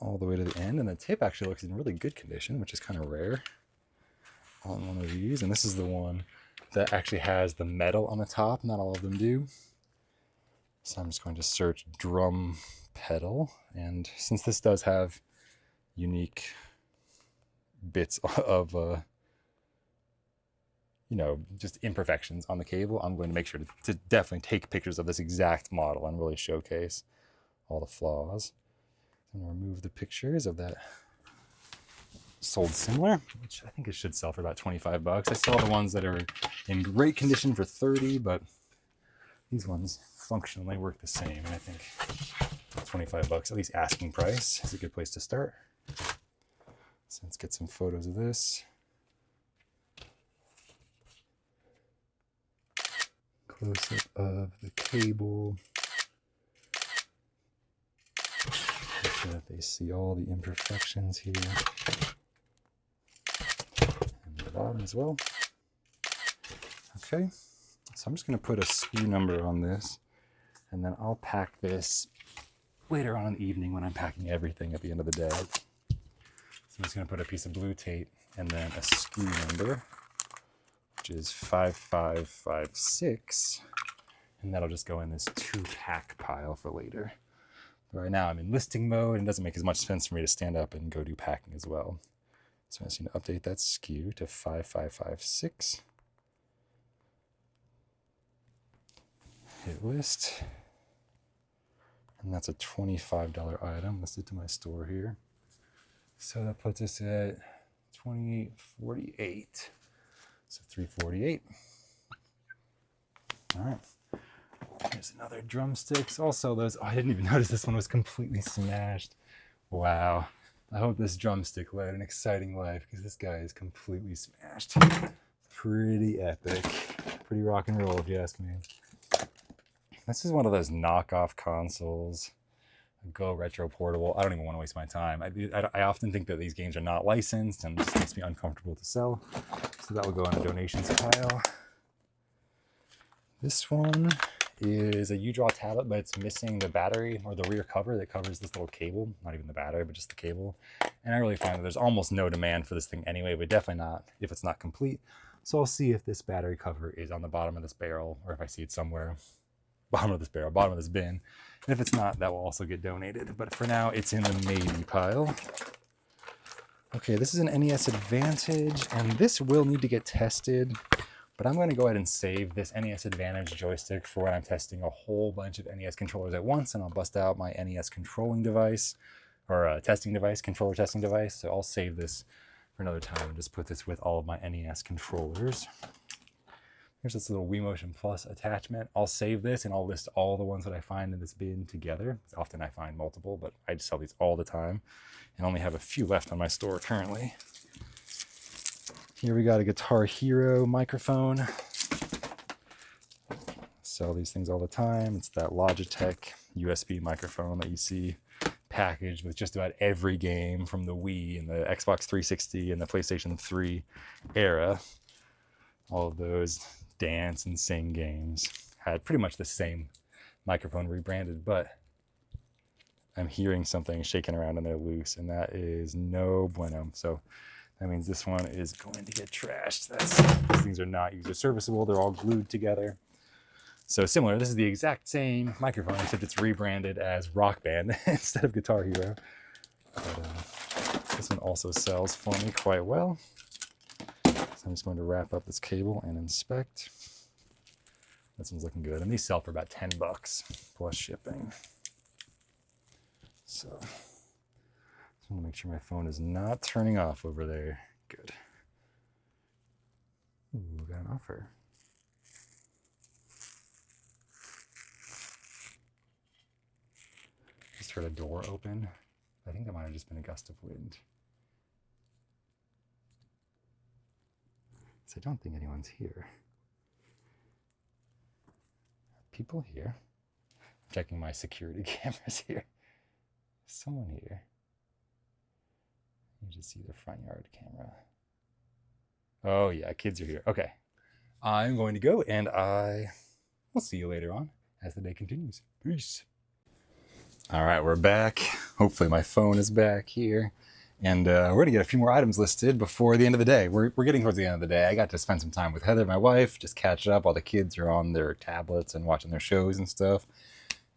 all the way to the end. And the tip actually looks in really good condition, which is kind of rare on one of these. And this is the one that actually has the metal on the top. Not all of them do. So I'm just going to search drum pedal. And since this does have unique bits of just imperfections on the cable, I'm going to make sure to definitely take pictures of this exact model and really showcase all the flaws. So I'm going to remove the pictures of that sold similar, which I think it should sell for about 25 bucks. I saw the ones that are in great condition for 30, but these ones functionally work the same. And I think 25 bucks, at least asking price, is a good place to start. So let's get some photos of this. Close up of the cable. Make sure that they see all the imperfections here. Bottom as well. Okay, so I'm just going to put a SKU number on this, and then I'll pack this later on in the evening when I'm packing everything at the end of the day. So I'm just going to put a piece of blue tape and then a SKU number, which is 5556, and that'll just go in this 2-pack pile for later. But right now I'm in listing mode, and it doesn't make as much sense for me to stand up and go do packing as well. So I just need to update that SKU to 5556. Hit list. And that's a $25 item listed to my store here. So that puts us at $28.48. So $348. All right. Here's another drumsticks. Also those, I didn't even notice this one was completely smashed. Wow. I hope this drumstick led an exciting life, because this guy is completely smashed. Pretty epic. Pretty rock and roll, if you ask me. This is one of those knockoff consoles. Go retro portable. I don't even want to waste my time. I often think that these games are not licensed, and this makes me uncomfortable to sell. So that will go in a donations pile. This one is a U-Draw tablet, but it's missing the battery or the rear cover that covers this little cable. Not even the battery, but just the cable. And I really find that there's almost no demand for this thing anyway, but definitely not if it's not complete. So I'll see if this battery cover is on the bottom of this barrel, or if I see it somewhere. Bottom of this barrel, bottom of this bin. And if it's not, that will also get donated. But for now, it's in the maybe pile. Okay, this is an NES Advantage, and this will need to get tested. But I'm going to go ahead and save this NES Advantage joystick for when I'm testing a whole bunch of NES controllers at once, and I'll bust out my NES controlling device. or a testing device, controller testing device. So I'll save this for another time and just put this with all of my NES controllers. Here's this little Wii Motion Plus attachment. I'll save this and I'll list all the ones that I find in this bin together. Often I find multiple, but I just sell these all the time and only have a few left on my store currently. Here we got a Guitar Hero microphone. Sell these things all the time. It's that Logitech USB microphone that you see packaged with just about every game from the Wii and the Xbox 360 and the PlayStation 3 era. All of those dance and sing games had pretty much the same microphone rebranded, but I'm hearing something shaking around in there loose, and that is no bueno. So that means this one is going to get trashed. These things are not user serviceable. They're all glued together. So similar, this is the exact same microphone, except it's rebranded as Rock Band instead of Guitar Hero. But, this one also sells for me quite well. So I'm just going to wrap up this cable and inspect. This one's looking good. And these sell for about $10 plus shipping. So just want to make sure my phone is not turning off over there. Good. Ooh, got an offer. Just heard a door open. I think that might have just been a gust of wind. So I don't think anyone's here. People here. I'm checking my security cameras here. Someone here. You just see the front yard camera. Oh yeah, kids are here. Okay. I'm going to go and I will see you later on as the day continues. Peace. All right, we're back. Hopefully my phone is back here. And we're going to get a few more items listed before the end of the day. We're getting towards the end of the day. I got to spend some time with Heather, my wife, just catch up. All the kids are on their tablets and watching their shows and stuff.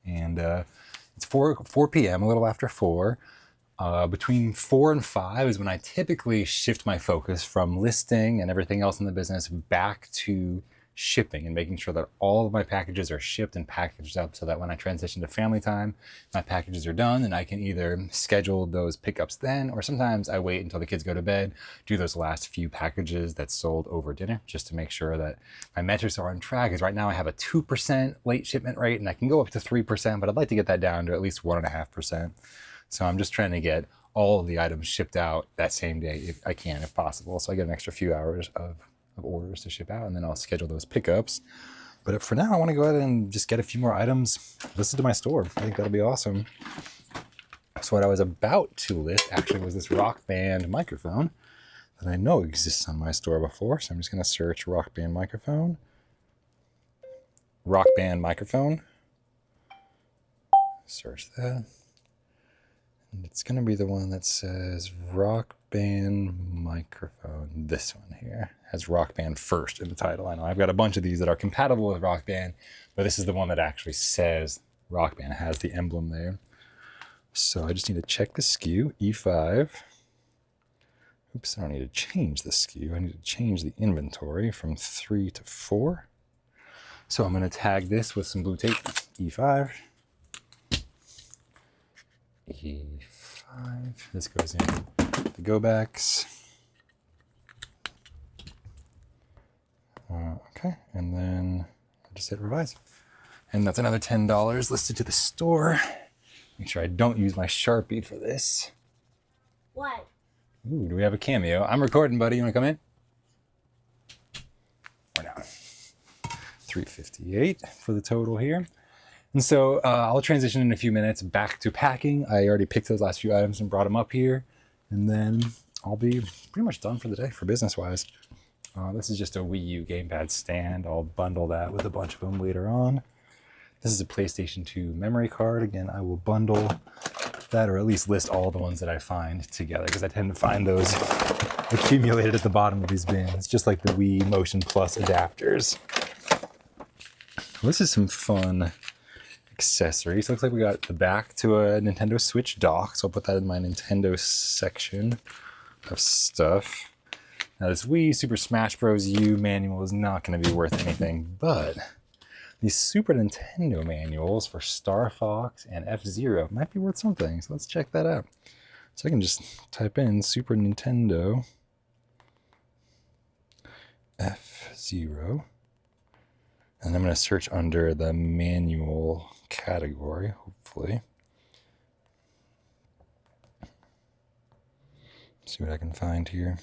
And it's 4 p.m., a little after 4. Between 4 and 5 is when I typically shift my focus from listing and everything else in the business back to shipping and making sure that all of my packages are shipped and packaged up so that when I transition to family time, my packages are done and I can either schedule those pickups then, or sometimes I wait until the kids go to bed, do those last few packages that's sold over dinner just to make sure that my metrics are on track. Because right now I have a 2% late shipment rate and I can go up to 3%, but I'd like to get that down to at least 1.5%. So I'm just trying to get all of the items shipped out that same day if I can, if possible. So I get an extra few hours of orders to ship out, and then I'll schedule those pickups. But for now, I want to go ahead and just get a few more items listed to my store. I think that'll be awesome. So what I was about to list actually was this Rock Band microphone that I know exists on my store before. So I'm just going to search Rock Band microphone. Rock Band microphone. Search that. And it's going to be the one that says Rock Band microphone. This one here has Rock Band first in the title. I know I've got a bunch of these that are compatible with Rock Band, but this is the one that actually says Rock Band. It has the emblem there. So I just need to check the SKU, E5. Oops, I don't need to change the SKU. I need to change the inventory from 3 to 4. So I'm going to tag this with some blue tape, E5. E5. This goes in the go backs. Okay, and then I just hit revise. And that's another $10 listed to the store. Make sure I don't use my Sharpie for this. What? Ooh, do we have a cameo? I'm recording, buddy. You want to come in? Or not? $358 for the total here. And so I'll transition in a few minutes back to packing. I already picked those last few items and brought them up here. And then I'll be pretty much done for the day for business-wise. This is just a Wii U gamepad stand. I'll bundle that with a bunch of them later on. This is a PlayStation 2 memory card. Again, I will bundle that, or at least list all the ones that I find together, because I tend to find those accumulated at the bottom of these bins, just like the Wii Motion Plus adapters. Well, this is some fun accessories. Looks like we got the back to a Nintendo Switch dock, so I'll put that in my Nintendo section of stuff. Now this Wii Super Smash Bros. U manual is not going to be worth anything, but These Super Nintendo manuals for Star Fox and F-Zero might be worth something, so let's check that out. So I can just type in Super Nintendo F-Zero, and I'm going to search under the manual category, hopefully. See what I can find here.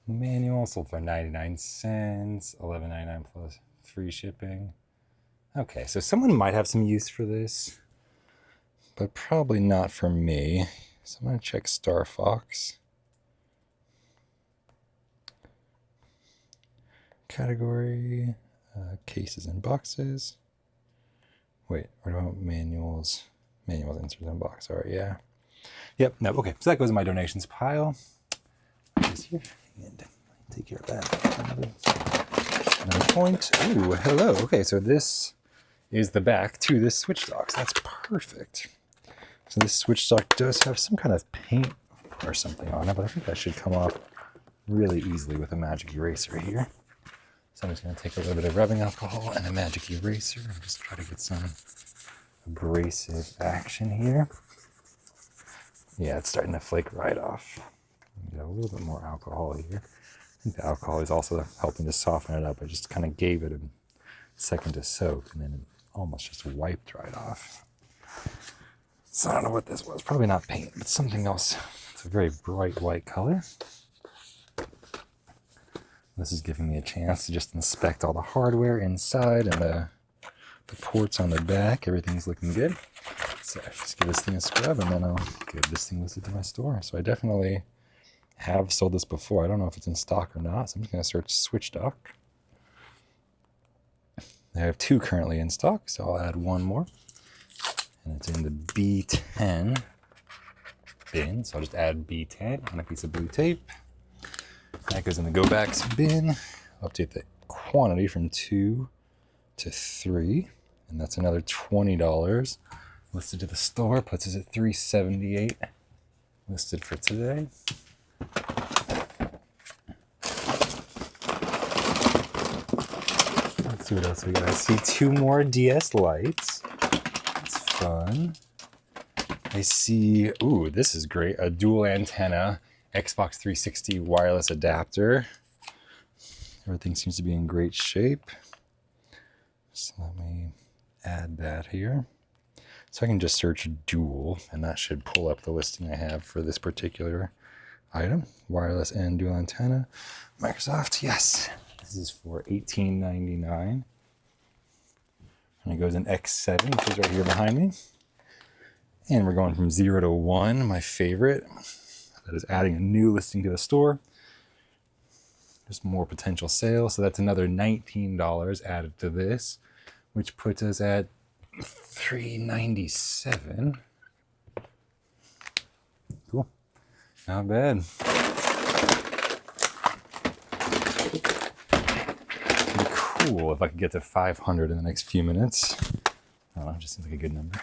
Manual sold for 99 cents, $11.99 plus free shipping. Okay, so someone might have some use for this, but probably not for me. So I'm going to check Star Fox. Category, cases and boxes. Wait, what about manuals? Manuals, inserts, and box. All right, yeah. Yep, no, okay. So that goes in my donations pile. This here, and take care of that. Another point. Ooh, hello. Okay, so this is the back to this switch dock. So that's perfect. So this switch dock does have some kind of paint or something on it, but I think that should come off really easily with a magic eraser here. So I'm just going to take a little bit of rubbing alcohol and a magic eraser and just try to get some abrasive action here. Yeah, it's starting to flake right off. Get a little bit more alcohol here. I think the alcohol is also helping to soften it up. I just kind of gave it a second to soak, and then it almost just wiped right off. So I don't know what this was. Probably not paint, but something else. It's a very bright white color. This is giving me a chance to just inspect all the hardware inside and the ports on the back. Everything's looking good. So I just give this thing a scrub, and then I'll give this thing listed to my store. So I definitely have sold this before. I don't know if it's in stock or not, so I'm just going to search switch dock. I have 2 currently in stock, so I'll add 1 more. And it's in the B10 bin, so I'll just add B10 on a piece of blue tape. That goes in the go backs bin. Update the quantity from 2 to 3, and that's another $20 listed to the store. Puts us at $378 listed for today. Let's see what else we got. I see 2 more DS lights. That's fun. I see, ooh, this is great. A dual antenna Xbox 360 wireless adapter. Everything seems to be in great shape. So let me add that here. So I can just search dual, and that should pull up the listing I have for this particular item. Wireless and dual antenna. Microsoft, yes. This is for $18.99. And it goes in X7, which is right here behind me. And we're going from 0 to 1, my favorite. That is adding a new listing to the store. There's more potential sales. So that's another $19 added to this, which puts us at $397. Cool. Not bad. It'd be cool if I could get to 500 in the next few minutes. I don't know, it just seems like a good number.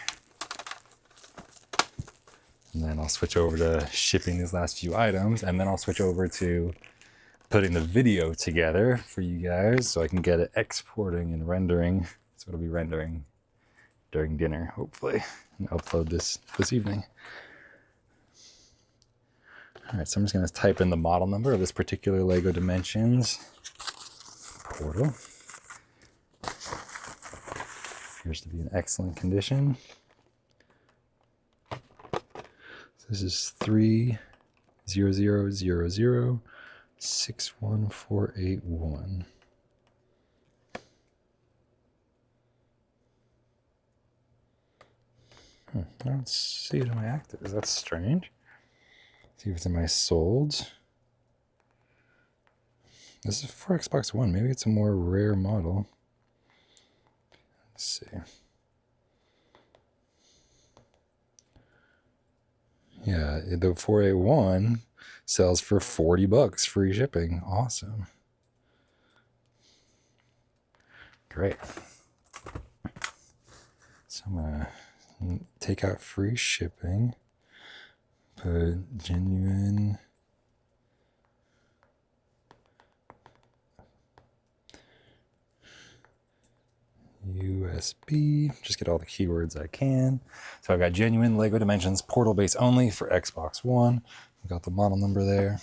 And then I'll switch over to shipping these last few items, and then I'll switch over to putting the video together for you guys so I can get it exporting and rendering. So it'll be rendering during dinner, hopefully, and upload this evening. All right, so I'm just going to type in the model number of this particular LEGO Dimensions portal. Appears to be in excellent condition. This is 30000061481. I don't see it in my actives. That's strange. See if it's in my solds. This is for Xbox One. Maybe it's a more rare model. Let's see. Yeah, the 481 sells for $40, free shipping. Awesome. Great. So I'm gonna take out free shipping, put genuine USB. Just get all the keywords I can. So I've got genuine Lego Dimensions, portal base only for Xbox One. I've got the model number there.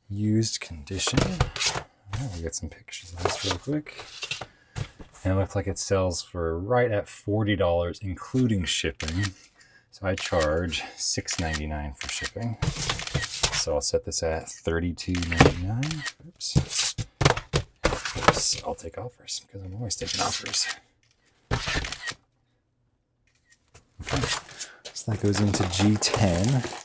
Used condition. We'll get some pictures of this real quick. And it looks like it sells for right at $40, including shipping. So I charge $6.99 for shipping. So I'll set this at $32.99. Oops. Oops. I'll take offers because I'm always taking offers. Okay. So that goes into G10.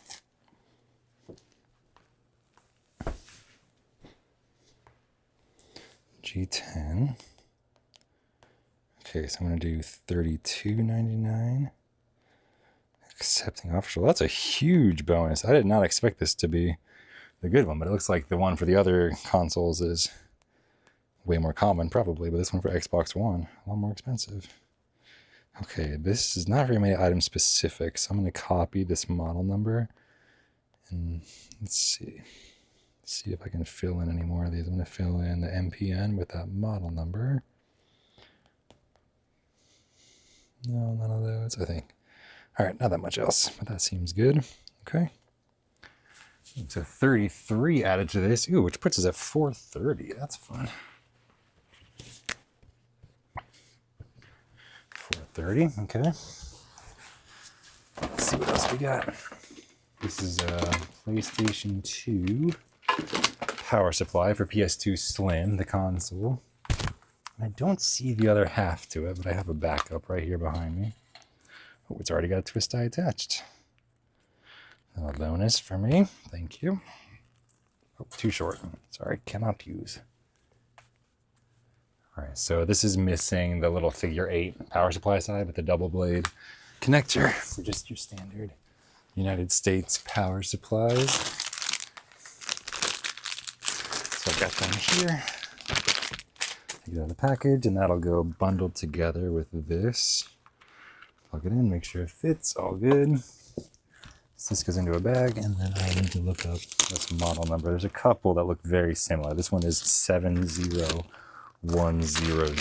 G10. Okay, so I'm going to do $32.99. Accepting offers. Well, that's a huge bonus. I did not expect this to be the good one, but it looks like the one for the other consoles is way more common, probably, but this one for Xbox One, a lot more expensive. Okay, this is not very many item specific, so I'm going to copy this model number, and let's see if I can fill in any more of these. I'm going to fill in the MPN with that model number. No, none of those, I think. All right, not that much else, but that seems good. Okay. So 33 added to this, which puts us at 430. That's fun. 430, okay. Let's see what else we got. This is a PlayStation 2 power supply for PS2 Slim, the console. I don't see the other half to it, but I have a backup right here behind me. Oh, it's already got a twist tie attached. A bonus for me. Thank you. Oh, too short. Sorry, cannot use. All right, so this is missing the little figure 8 power supply side with the double blade connector for just your standard United States power supplies. So I've got them here. Take it out of the package, and that'll go bundled together with this. Plug it in, make sure it fits, all good. So this goes into a bag, and then I need to look up this model number. There's a couple that look very similar. This one is 70100.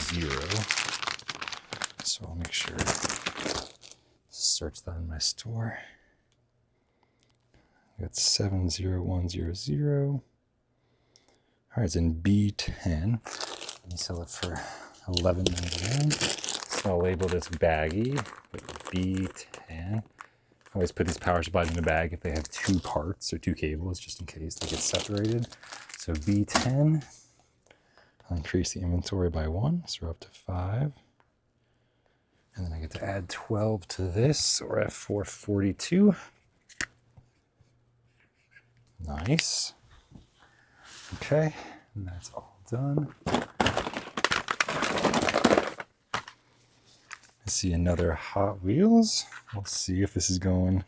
So I'll make sure to search that in my store. I got 70100. All right, it's in B10. You sell it for $11.99. So I'll label this baggie with B10. I always put these power supplies in a bag if they have 2 parts or 2 cables, just in case they get separated. So B10. I'll increase the inventory by 1, so we're up to 5. And then I get to add 12 to this, so we're at 442. Nice. Okay, and that's all done. I see another Hot Wheels. We'll see if this is going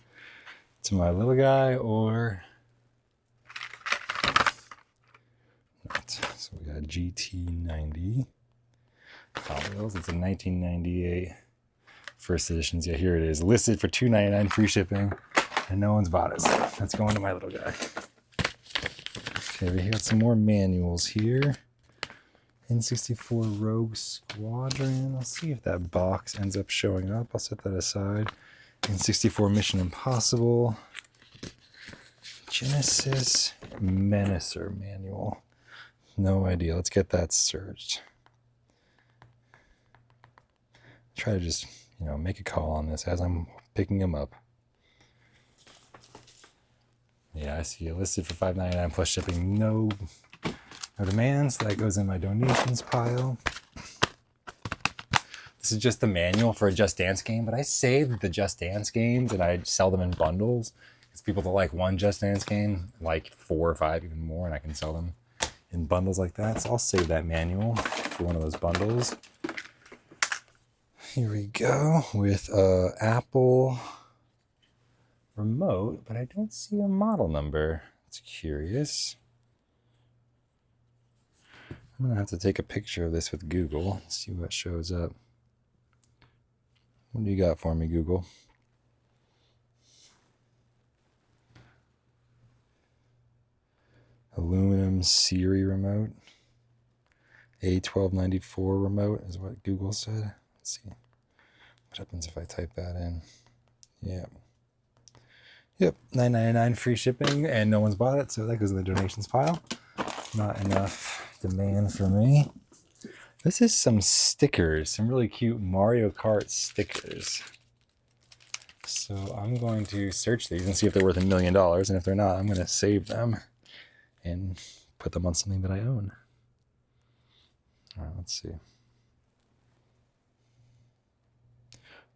to my little guy or not. So we got GT90 Hot Wheels. It's a 1998 first editions. Yeah, here it is. Listed for $2.99 free shipping, and no one's bought it. So that's going to my little guy. Okay, we got some more manuals here. N64 Rogue Squadron. I'll see if that box ends up showing up. I'll set that aside. N64 Mission Impossible. Genesis Menacer manual. No idea. Let's get that searched. Try to just, make a call on this as I'm picking them up. Yeah, I see it listed for $5.99 plus shipping. No demands. That goes in my donations pile. This is just the manual for a Just Dance game, but I saved the Just Dance games and I sell them in bundles. Because people that like one Just Dance game like 4 or 5, even more, and I can sell them in bundles like that. So I'll save that manual for one of those bundles. Here we go with Apple remote, but I don't see a model number. It's curious. I'm gonna have to take a picture of this with Google, see what shows up. What do you got for me, Google? Aluminum Siri remote. A1294 remote is what Google said. Let's see what happens if I type that in. Yeah. Yep, $9.99 free shipping, and no one's bought it, so that goes in the donations pile. Not enough demand for me. This is some stickers, some really cute Mario Kart stickers. So I'm going to search these and see if they're worth $1 million, and if they're not, I'm going to save them and put them on something that I own. All right, let's see.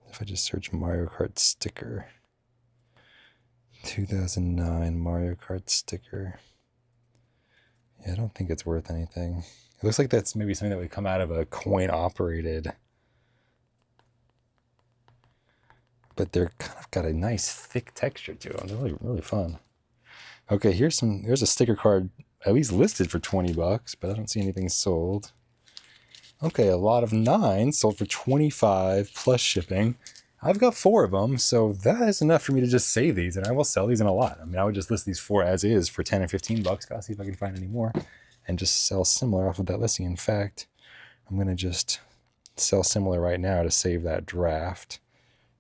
If I just search Mario Kart sticker. 2009 Mario Kart sticker. Yeah, I don't think it's worth anything. It looks like that's maybe something that would come out of a coin operated. But they're kind of got a nice thick texture to them. They're really, really fun. Okay, here's a sticker card at least listed for $20, but I don't see anything sold. Okay, a lot of 9 sold for $25 plus shipping. I've got 4 of them, so that is enough for me to just save these, and I will sell these in a lot. I mean, I would just list these 4 as is for $10 or $15. Gotta see if I can find any more, and just sell similar off of that listing. In fact, I'm gonna just sell similar right now to save that draft,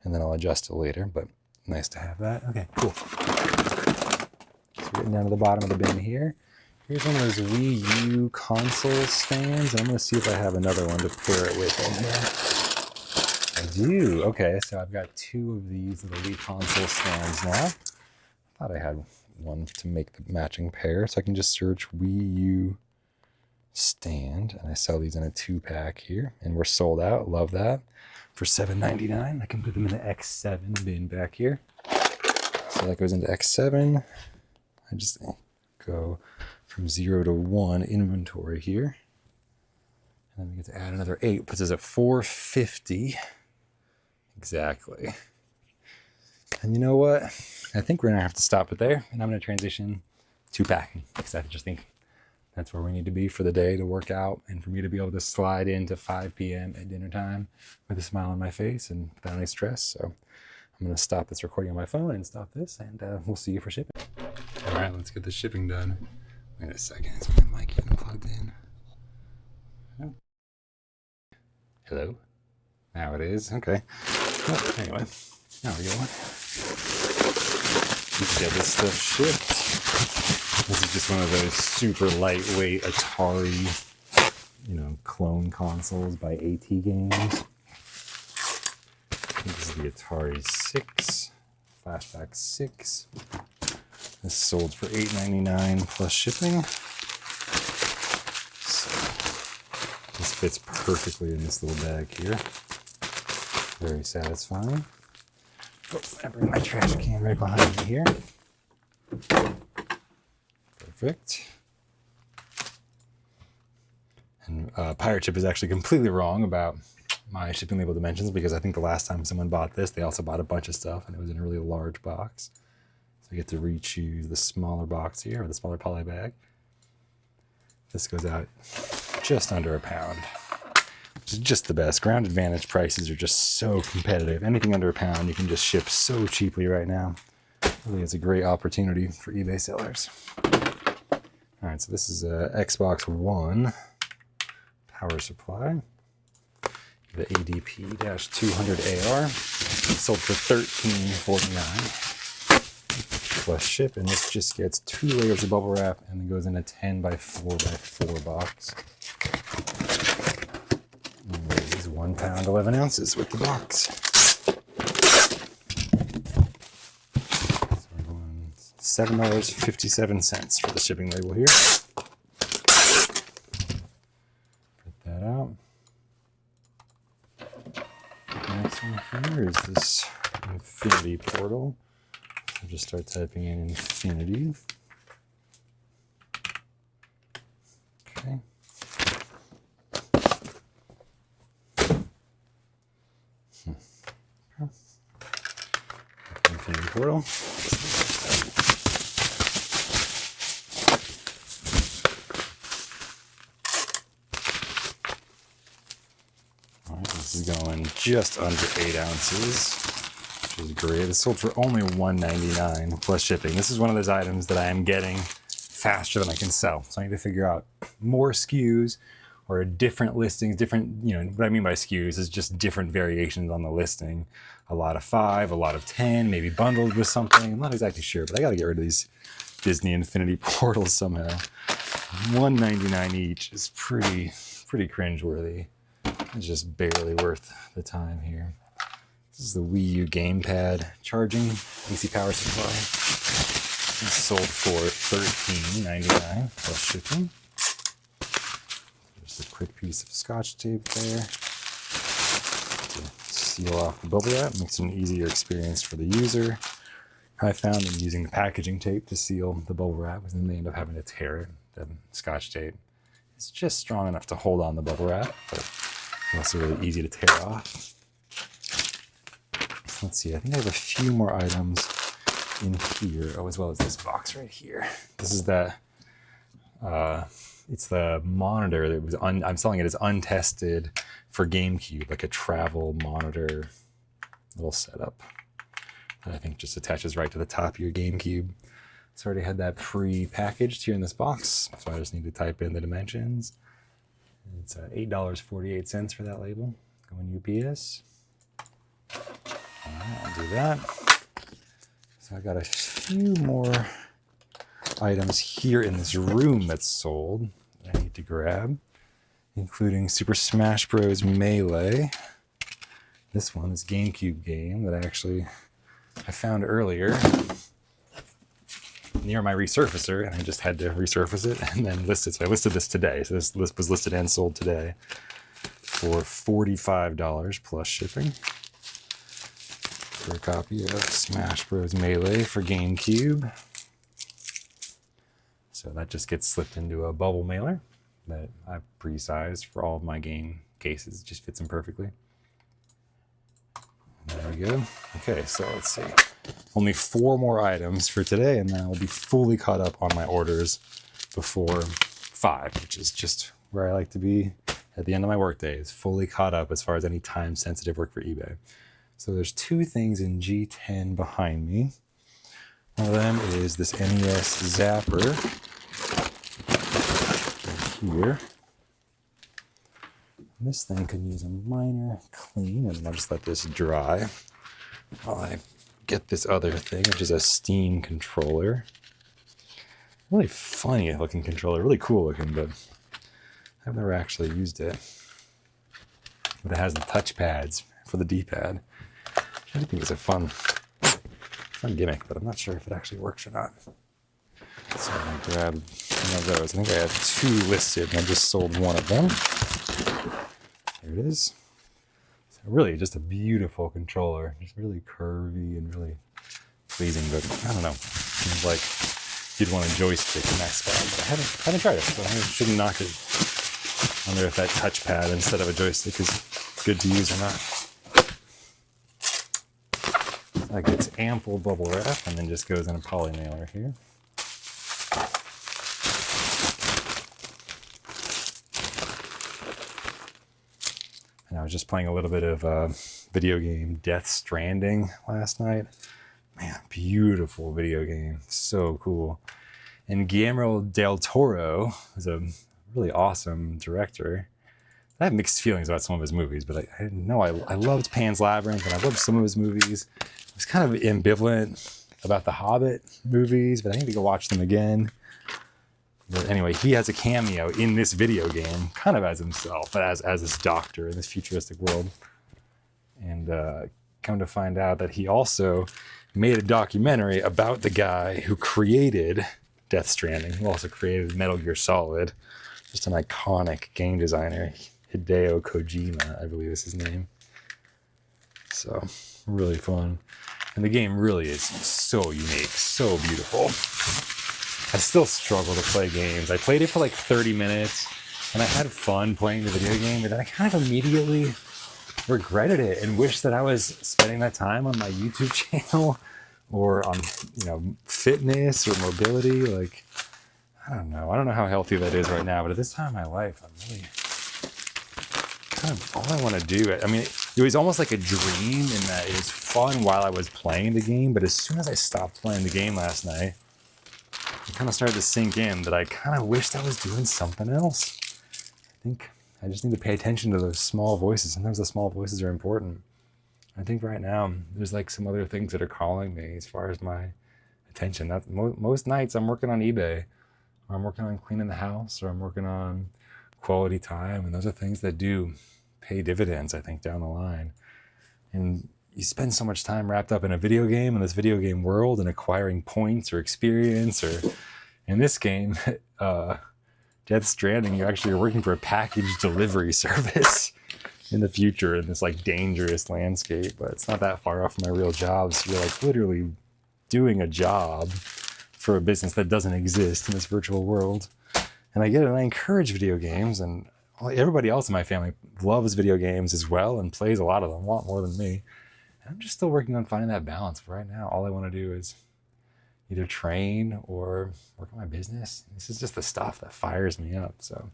and then I'll adjust it later. But nice to have that. Okay, cool. So getting down to the bottom of the bin here. Here's one of those Wii U console stands, and I'm gonna see if I have another one to pair it with in here. I do. Okay, so I've got 2 of these little Wii console stands now. I thought I had one to make the matching pair, so I can just search Wii U stand, and I sell these in a 2-pack here, and we're sold out. Love that. For $7.99, I can put them in the X7 bin back here. So that goes into X7. I just go from 0 to 1 inventory here, and then we get to add another 8, puts us at $450. Exactly. And you know what? I think we're going to have to stop it there, and I'm going to transition to packing, because I just think that's where we need to be for the day to work out, and for me to be able to slide into 5 p.m. at dinner time with a smile on my face and without any stress. So I'm going to stop this recording on my phone and stop this, and we'll see you for shipping. All right, let's get the shipping done. Wait a second. Is my mic even plugged in? Oh. Hello? Now it is. Okay. Well, anyway, now we go. We can get this stuff shipped. This is just one of those super lightweight Atari, clone consoles by AT Games. I think this is the Atari 6, Flashback 6. This sold for $8.99 plus shipping. So this fits perfectly in this little bag here. Very satisfying. Oh, I bring my trash can right behind me here. Perfect. And Pirate Ship is actually completely wrong about my shipping label dimensions, because I think the last time someone bought this, they also bought a bunch of stuff, and it was in a really large box. So I get to re-choose the smaller box here, or the smaller poly bag. This goes out just under a pound, which is just the best. Ground Advantage prices are just so competitive. Anything under a pound you can just ship so cheaply right now. Really, it's a great opportunity for eBay sellers. All right, so this is a Xbox One power supply. The ADP-200AR, sold for $13.49 plus ship, and this just gets 2 layers of bubble wrap and then goes in a 10 by 4 by 4 box. And it is 1 pound 11 ounces with the box. So we're going $7.57 for the shipping label here. Put that out. Next one here is this Infinity portal. I'll just start typing in Infinity. Okay. Infinity portal. This is going just under 8 ounces, which is great. It's sold for only $1.99 plus shipping. This is one of those items that I am getting faster than I can sell. So I need to figure out more SKUs or different listings, different, what I mean by SKUs is just different variations on the listing. A lot of 5, a lot of 10, maybe bundled with something. I'm not exactly sure, but I got to get rid of these Disney Infinity portals somehow. $1.99 each is pretty cringeworthy. It's just barely worth the time here. This is the Wii U gamepad charging AC power supply. It's sold for $13.99 plus shipping. Just a quick piece of Scotch tape there to seal off the bubble wrap. Makes it an easier experience for the user. I found them using the packaging tape to seal the bubble wrap, and then they end up having to tear it. The Scotch tape is just strong enough to hold on the bubble wrap, but also really easy to tear off. Let's see, I think I have a few more items in here, as well as this box right here. This is it's the monitor that was, I'm selling it as untested for GameCube, like a travel monitor little setup that I think just attaches right to the top of your GameCube. It's already had that pre-packaged here in this box, so I just need to type in the dimensions. It's $8.48 for that label, going UPS. I'll do that. So I got a few more items here in this room that's sold that I need to grab, including Super Smash Bros. Melee. This one is GameCube game that I found earlier near my resurfacer, and I just had to resurface it and then list it. So I listed this today. So this list was listed and sold today for $45 plus shipping. For a copy of Smash Bros. Melee for GameCube. So that just gets slipped into a bubble mailer that I've pre-sized for all of my game cases. It just fits them perfectly. There we go. Okay, so let's see. Only 4 more items for today, and then I'll be fully caught up on my orders before 5, which is just where I like to be at the end of my workday, is fully caught up as far as any time-sensitive work for eBay. So there's 2 things in G10 behind me. One of them is this NES Zapper right here. This thing could use a minor clean, and I'll just let this dry while I get this other thing, which is a Steam controller. Really funny looking controller, really cool looking, but I've never actually used it. But it has the touch pads for the D-pad. I think it's a fun gimmick, but I'm not sure if it actually works or not. So I'm going to grab one of those. I think I have 2 listed, and I just sold one of them. There it is. So really just a beautiful controller. Just really curvy and really pleasing, but I don't know. Seems like you'd want a joystick in that spot, but I haven't tried it, so I shouldn't knock it. I wonder if that touchpad instead of a joystick is good to use or not. That gets ample bubble wrap and then just goes in a poly mailer here. And I was just playing a little bit of video game Death Stranding last night. Man, beautiful video game. So cool. And Guillermo del Toro is a really awesome director. I have mixed feelings about some of his movies, but I know I loved Pan's Labyrinth, and I loved some of his movies. I was kind of ambivalent about the Hobbit movies, but I need to go watch them again. But anyway, he has a cameo in this video game, kind of as himself, but as this doctor in this futuristic world. And come to find out that he also made a documentary about the guy who created Death Stranding, who also created Metal Gear Solid. Just an iconic game designer. Hideo Kojima, I believe is his name. So, really fun. And the game really is so unique, so beautiful. I still struggle to play games. I played it for like 30 minutes, and I had fun playing the video game, but then I kind of immediately regretted it and wished that I was spending that time on my YouTube channel or on, fitness or mobility. Like, I don't know how healthy that is right now, but at this time in my life, I'm really kind of all I want to do. I mean, it was almost like a dream in that it was fun while I was playing the game, but as soon as I stopped playing the game last night, it kind of started to sink in that I kind of wished I was doing something else. I think I just need to pay attention to those small voices. Sometimes the small voices are important. I think right now there's like some other things that are calling me as far as my attention. That's most nights I'm working on eBay, or I'm working on cleaning the house, or I'm working on quality time, and those are things that do pay dividends, I think, down the line. And you spend so much time wrapped up in a video game, in this video game world, and acquiring points or experience, or in this game, Death Stranding, you actually are working for a package delivery service in the future in this like dangerous landscape, but it's not that far off from my real job. So you're like literally doing a job for a business that doesn't exist in this virtual world. And I get it, and I encourage video games, and everybody else in my family loves video games as well and plays a lot of them, a lot more than me. And I'm just still working on finding that balance. But right now, all I want to do is either train or work on my business. This is just the stuff that fires me up. So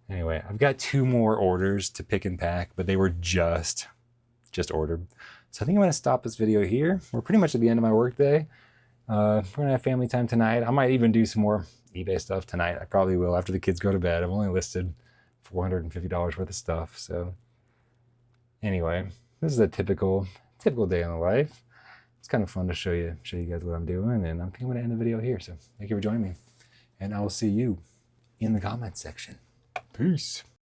anyway, I've got 2 more orders to pick and pack, but they were just ordered. So I think I'm going to stop this video here. We're pretty much at the end of my workday. We're going to have family time tonight. I might even do some more eBay stuff tonight. I probably will after the kids go to bed. I've only listed $450 worth of stuff. So anyway, this is a typical day in the life. It's kind of fun to show you guys what I'm doing, and I think I'm going to end the video here. So thank you for joining me, and I will see you in the comments section. Peace.